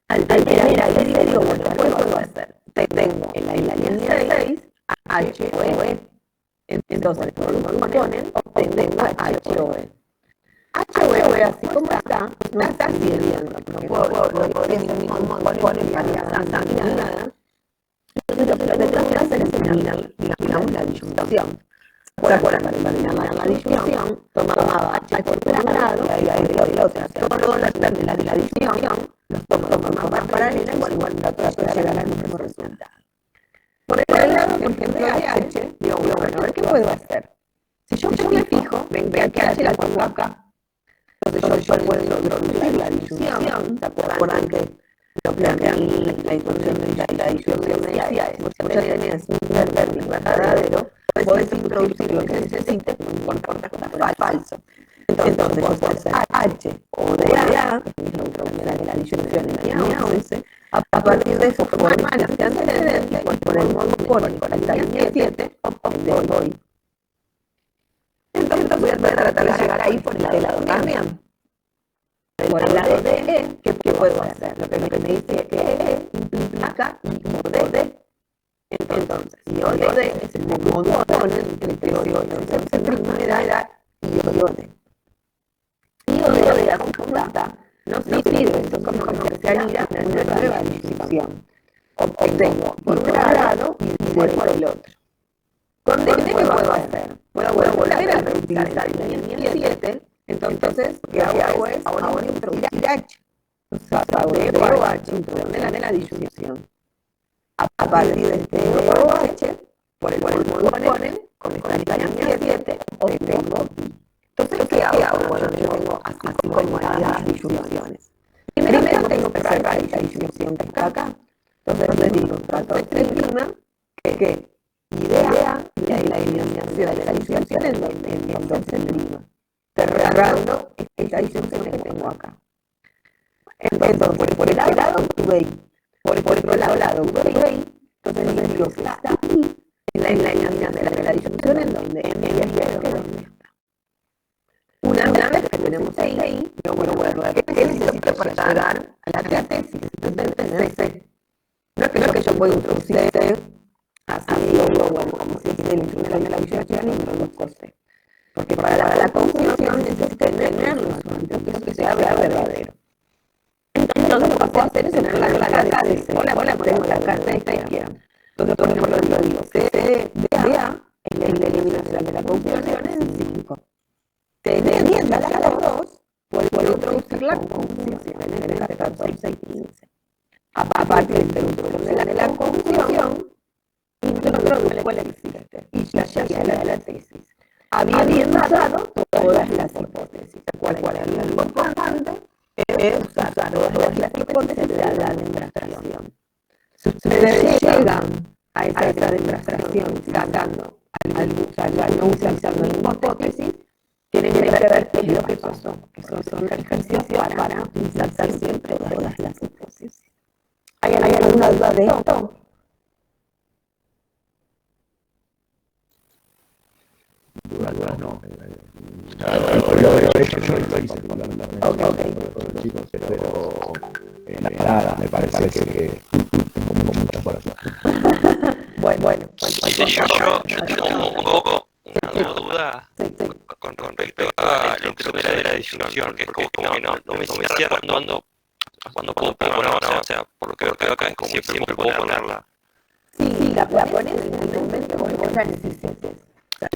Al tener ahí le digo, bueno, ¿qué puedo hacer? Tengo en la línea 6 H o E. Entonces, por un componen, obtengo H o E. H o E, así como está, no está sirviendo. No podría ser ningún componen para nada. Entonces, lo que tengo que hacer es eliminar, digamos, la disyunción. ¿Se acuerdan? Para eliminar la disyunción, tomaba H por un lado y ahí el otro. Todas las de la disyunción los tomo más paralelas, igual trato de llegar al mismo resultado. Por el lado, por ejemplo, de H, digo, bueno, a ver qué puedo hacer. Si yo me fijo, ven que H la pongo acá. Entonces yo puedo introducir la disyunción. ¿Se acuerdan que lo plantean la introducción de la disyunción me decía eso? Si ya tenés un término verdadero, podés introducir lo que necesites, no importa que sea falso. Entonces yo puedo hacer H o de A, que es la introducción de la disyunción en la línea 11, a partir de eso formar este antecedente y por el modo con la línea 7 obtengo Y. Entonces voy a tratar de llegar ahí por el lado también. Por el lado de E, ¿qué puedo hacer? Lo que me dice es que E implica modo D. Entonces, si O D es el modo entre O y primera y O D. Y O de la conjunta no sirve, eso como comercializa una nueva disyunción. Obtengo por un lado y por el otro. ¿Con D qué puedo hacer? Puedo volver a reutilizar la línea 7, entonces lo que hago es ahora introducir H. Entonces hago D o H, introducción de la disyunción. A partir de este D o H, por el modo ponen, con esta línea 7, obtengo I. Entonces, ¿qué hago? Bueno, yo tengo así como las disyunciones. Primero tengo carga esta distribución que está acá. Entonces digo, trato de prima que idea la eliminación de la disyunción en donde se prima, cerrando esta disyunción que tengo acá. Entonces, por el lado tuve I, por el otro lado tuve I, entonces digo que está I en la eliminación de la disyunción en donde M y S donde está. Una vez que tenemos ahí, yo voy a ver qué necesito para llegar a la tesis. Entonces empecé. No es que yo pueda introducir así, bueno, como se dice en el final de la disyunción, introduzco C. Porque para la conjunción necesito tener los anteojos que sea verdadero. Entonces lo que puedo hacer es tener la carga de C. Hola, tengo la carga de esta izquierda. Entonces, por ejemplo, lo digo, C de A en la eliminación de la conjunción es 5. Teniendo las 2, puedo introducir la conjunción en el 14 y 15. A partir de la introducción de la conjunción, introduzco el existe y ya llega la tesis. Habiendo dado todas las hipótesis, cuál es lo importante es usar todas las hipótesis de la demostración. Si ustedes llegan a esa demostración sacando, no utilizando ninguna hipótesis, tienen que ver qué es lo que pasó. Esos son ejercicios para insertar siempre todas las hipótesis. ¿Hay alguna duda de esto? Dudas no. Lo hecho yo lo hice con los chicos, pero nada, me parece que tengo muchas horas. Bueno. Yo tengo un poco una duda con respecto a la introducción de la disyunción, que es como que no me cierra cuando puedo ponerla, o sea, por lo que veo acá es como siempre puedo ponerla. Sí, la pones en el momento como vos la necesites.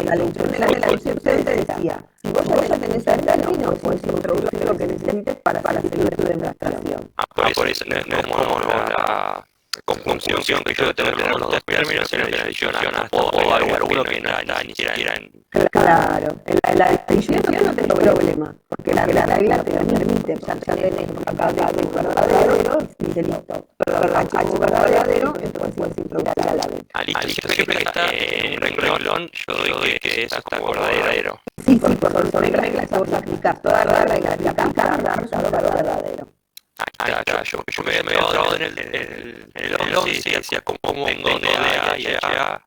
La lección de la disyunción te decía, si vos ya tenés el término, puedes introducir lo que necesites para seguir tu demostración. Por eso no es como la conjunción que yo tengo que tener los dos términos en la disyunción, hasta puedo agregar uno que no está ni siquiera en... Claro, en la disyunción no tengo problema, porque la regla te permite, ya tenés acá de verdadero, y dice listo, H verdadero, entonces puedes introducir a la B. Listo, siempre que está en renglón, yo doy que eso está como verdadero. Sí, porque son reglas que vos aplicás, todas las reglas que aplicás para dar resultado verdadero. Claro, yo me había trabado en el 11 y decía como vengo de A y A,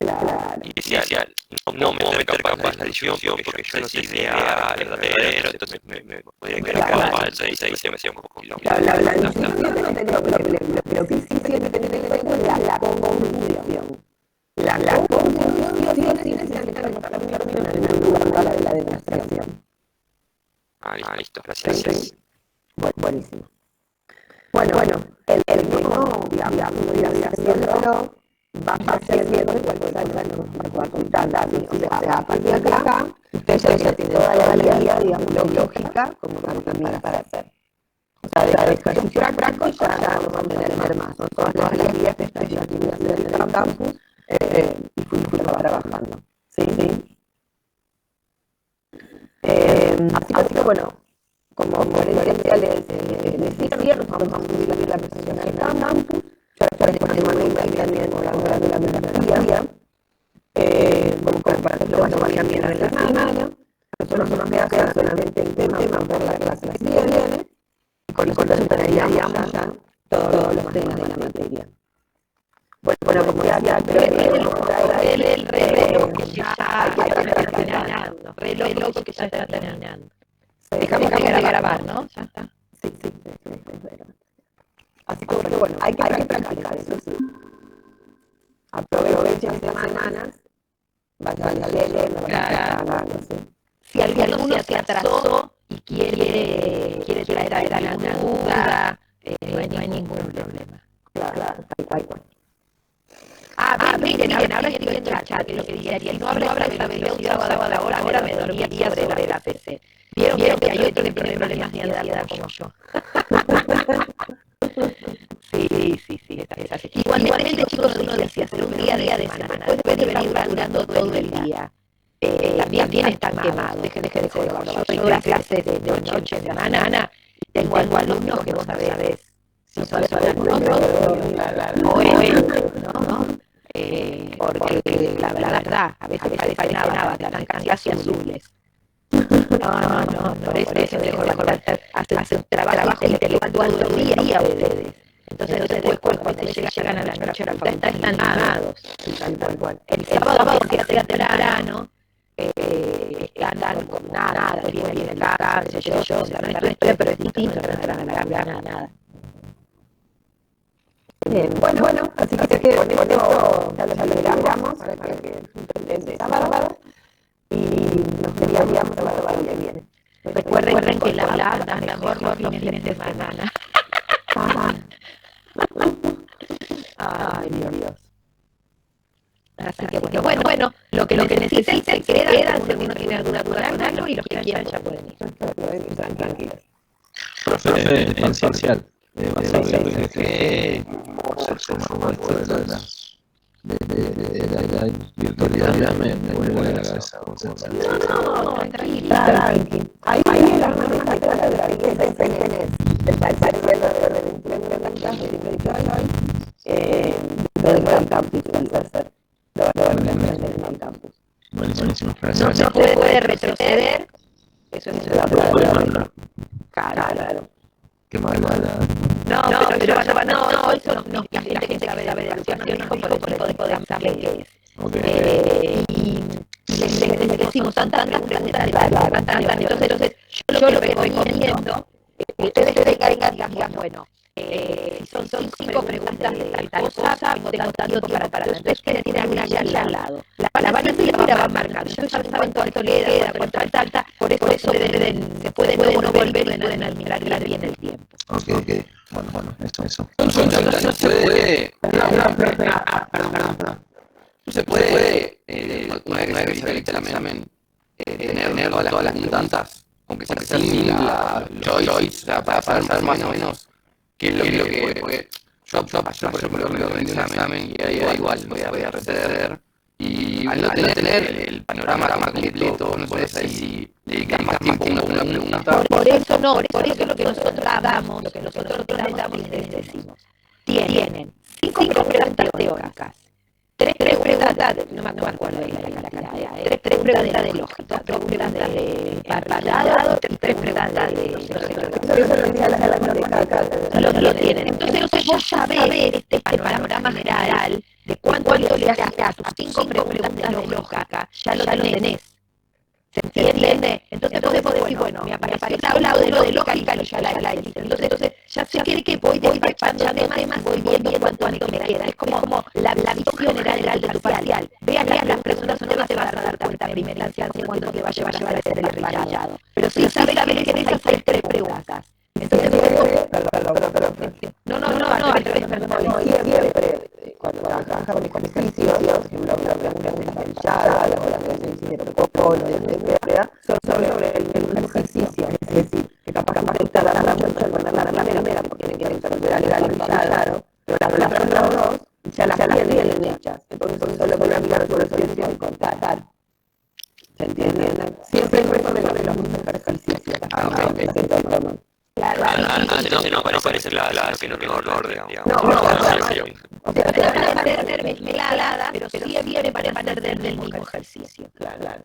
y decía, no puedo meter capaz la disyunción porque yo no sé si de A es verdadero, entonces me podría quedar con la falsa y se me hacía un poco quilombo. La disyunción no tenía problema, pero que sí siempre tenés que tener la conjunción. La conjunción sí necesita un término en el lugar de la demostración. Listo, gracias. Buenísimo. Bueno, el que no, digamos, haciéndolo, va haciendo igual cosa que nos va contando. O sea, a partir de acá, ustedes ya tienen toda la guía, digamos, lógica, como también para hacer. O sea, de ejercicio práctico ya no vamos a tener más. Son todas las guías que están ya en el campus y fuimos trabajando. ¿Sí? Así que bueno, como referencia les decía, nos vamos a subir la presentación al campus, ya les ponemos un email también con la metodología, como para que lo vayan viendo en la semana. Nosotros nos queda solamente el tema ver la clase que viene, y con eso terminaríamos ya todos los temas de la materia. Bueno, como ya traer el reloj que ya está terminando, reloj que ya está terminando. Dejamos de grabar, ¿no? Ya está. Sí. Así que bueno, hay que practicar, eso sí. Aprovechen estas semanas, vayan leyendo, practicando. Si alguno se atrasó y quiere traer alguna duda, no hay ningún problema. Claro, tal cual. Miren, ahora estoy viendo el chat, lo que dice Ariel, no habrá esta velocidad ahora me dormía sobre la PC. Vieron que hay otro que tiene problemas de ansiedad como yo. Sí, es así. Igualmente, chicos, uno decía hacer un día de semana, después de venir durando todo el día. También están quemados, dejen de joder. Yo doy clases de noche, de semana, y tengo alumnos que vos sabés, si son nosotros o ellos, ¿no? Porque la verdad, a veces parecen avatar, están casi azules. No, por eso mejor hace un trabajo intelectual todo el día ustedes. Entonces después cuando llegan a la noche a la facultad están animados. El sábado que sea temprano, andan con nada, vienen en la casa, yo, pero es distinto, no entran a la hablar nada. Bien, bueno, así que con esto ya lo logramos para que el sábado y nos veríamos el sábado que viene. Recuerden que la anda mejor los fines de semana. Ay, Dios. Así que bueno, lo que necesiten se quedan, si alguno tiene alguna duda con algo, y los que quieran ya pueden ir. Tranquilos. Profe, esencial. Va a ser que por ser formado de la virtualidad me vuelve la cabeza. No, tranquilo. Ahí las normas de la riqueza y tenés el parcial de 21 de la clase virtual dentro del campus, el tercer. Lo en el campus. Buenísimo. No se puede retroceder. Eso es la prueba. Claro. Qué mala. No, pero eso no, la gente que sabe de educación dijo por el tipo de examen que es. Okay. Y les decimos tantas preguntas de tal, entonces yo lo que recomiendo ustedes vengan y digan, bueno, si son 5 preguntas de tal cosa, tengo tanto tiempo para ustedes que tienen alguna ya al lado. La variable la van marcando, ustedes ya saben cuánto le queda, cuánto falta, por eso se pueden volver y pueden administrar bien el tiempo. Ok. Bueno, eso. No se puede. Perdón. No se puede, una vez que se el examen, tener todas las preguntas, aunque sea sin la choice, para saber más o menos qué es lo que porque yo por ejemplo me vendí un examen y ahí igual voy a retroceder, y al no tener el panorama completo, no puedes ahí dedicar más tiempo a una pregunta. Por eso lo que nosotros damos, lo que nosotros les damos y les decimos, tienen 5 preguntas teóricas, 3 preguntas, no me acuerdo de la cantidad, 3 preguntas de lógica, 3 preguntas de parrillado y 3 preguntas de lo tienen. Entonces vos sabés este panorama general de cuánto le hace a tus 5 preguntas de lógica, ya lo tenés. ¿Se entiende? Entonces vos decís, bueno, me apareció un lado de lo de lógica y ya la hice. Entonces ya sé que voy despachando temas, voy viendo cuánto me queda. Es como la visión general de tu parcial. Veas las personas, no te vas a dar cuenta en primera instancia cuánto te va a llevar a hacer el parrillado. Pero sí sabes que querés hacer 3 preguntas. Entonces, no, siempre cuando trabajamos con ejercicios, por ejemplo, preguntas del chat, de protocolo, etcétera, son sobre el ejercicio, es decir, que capaz de tardar mucho en ponerla de la primera porque tiene que resolver algo claro, pero las primeras 2 ya las tienen hechas, entonces solo voy a mirar sobre solución y contar. ¿Se entiende? Siempre sobre los mismos ejercicios. Antes no parece la que no tengo orden, digamos. O sea, te van a parecer mezcladas, pero siempre para parecer del mismo ejercicio. Claro.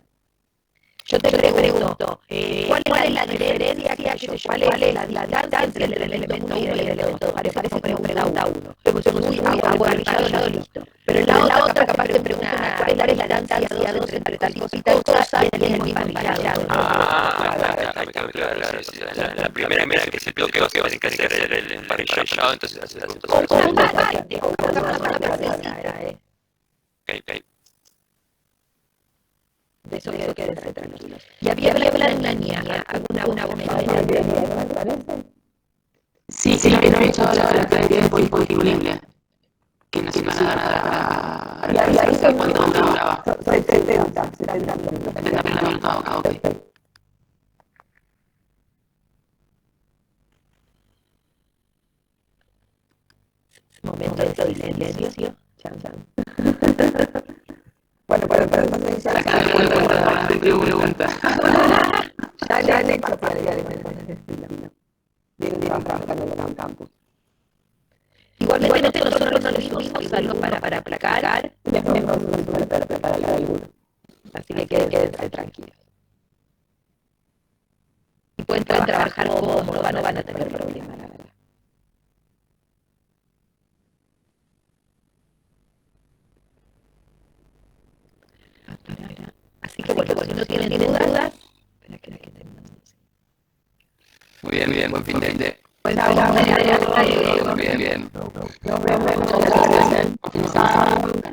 Yo te pregunto, ¿cuál es la diferencia? ¿Cuál es la distancia entre el elemento 1 y el elemento 2? Parece que pregunta 1. Algo arrillado, listo. Pero en la otra capaz te pregunta cuál es la distancia 2 entre tal cosa y el mismo parrillado. La primera que es el bloqueo que vas a hacer el parrillado, entonces haces la punta. Ok. De eso quédense tranquilos. Y había una niña, alguna bomba. Sí, que no he hecho la cantidad de tiempo disponible. Que no se van a dar para la cuánto duraba. 70 minutos. Ok. Momento de silencio. Chan. Bueno, entonces ya la pregunta. Ya le para el estilo. Bien, trabajando en el campus. Igualmente nosotros no le subimos algo para aplacar, Después vamos a preparar alguno. así que quédense tranquilos. Y pueden trabajar cómodos, no van a tener problemas, la verdad. Así que bueno, si no tienen dudas, espera que terminemos. Muy bien, buen fin de. Pues, Bien. Nos vemos. Optimizar.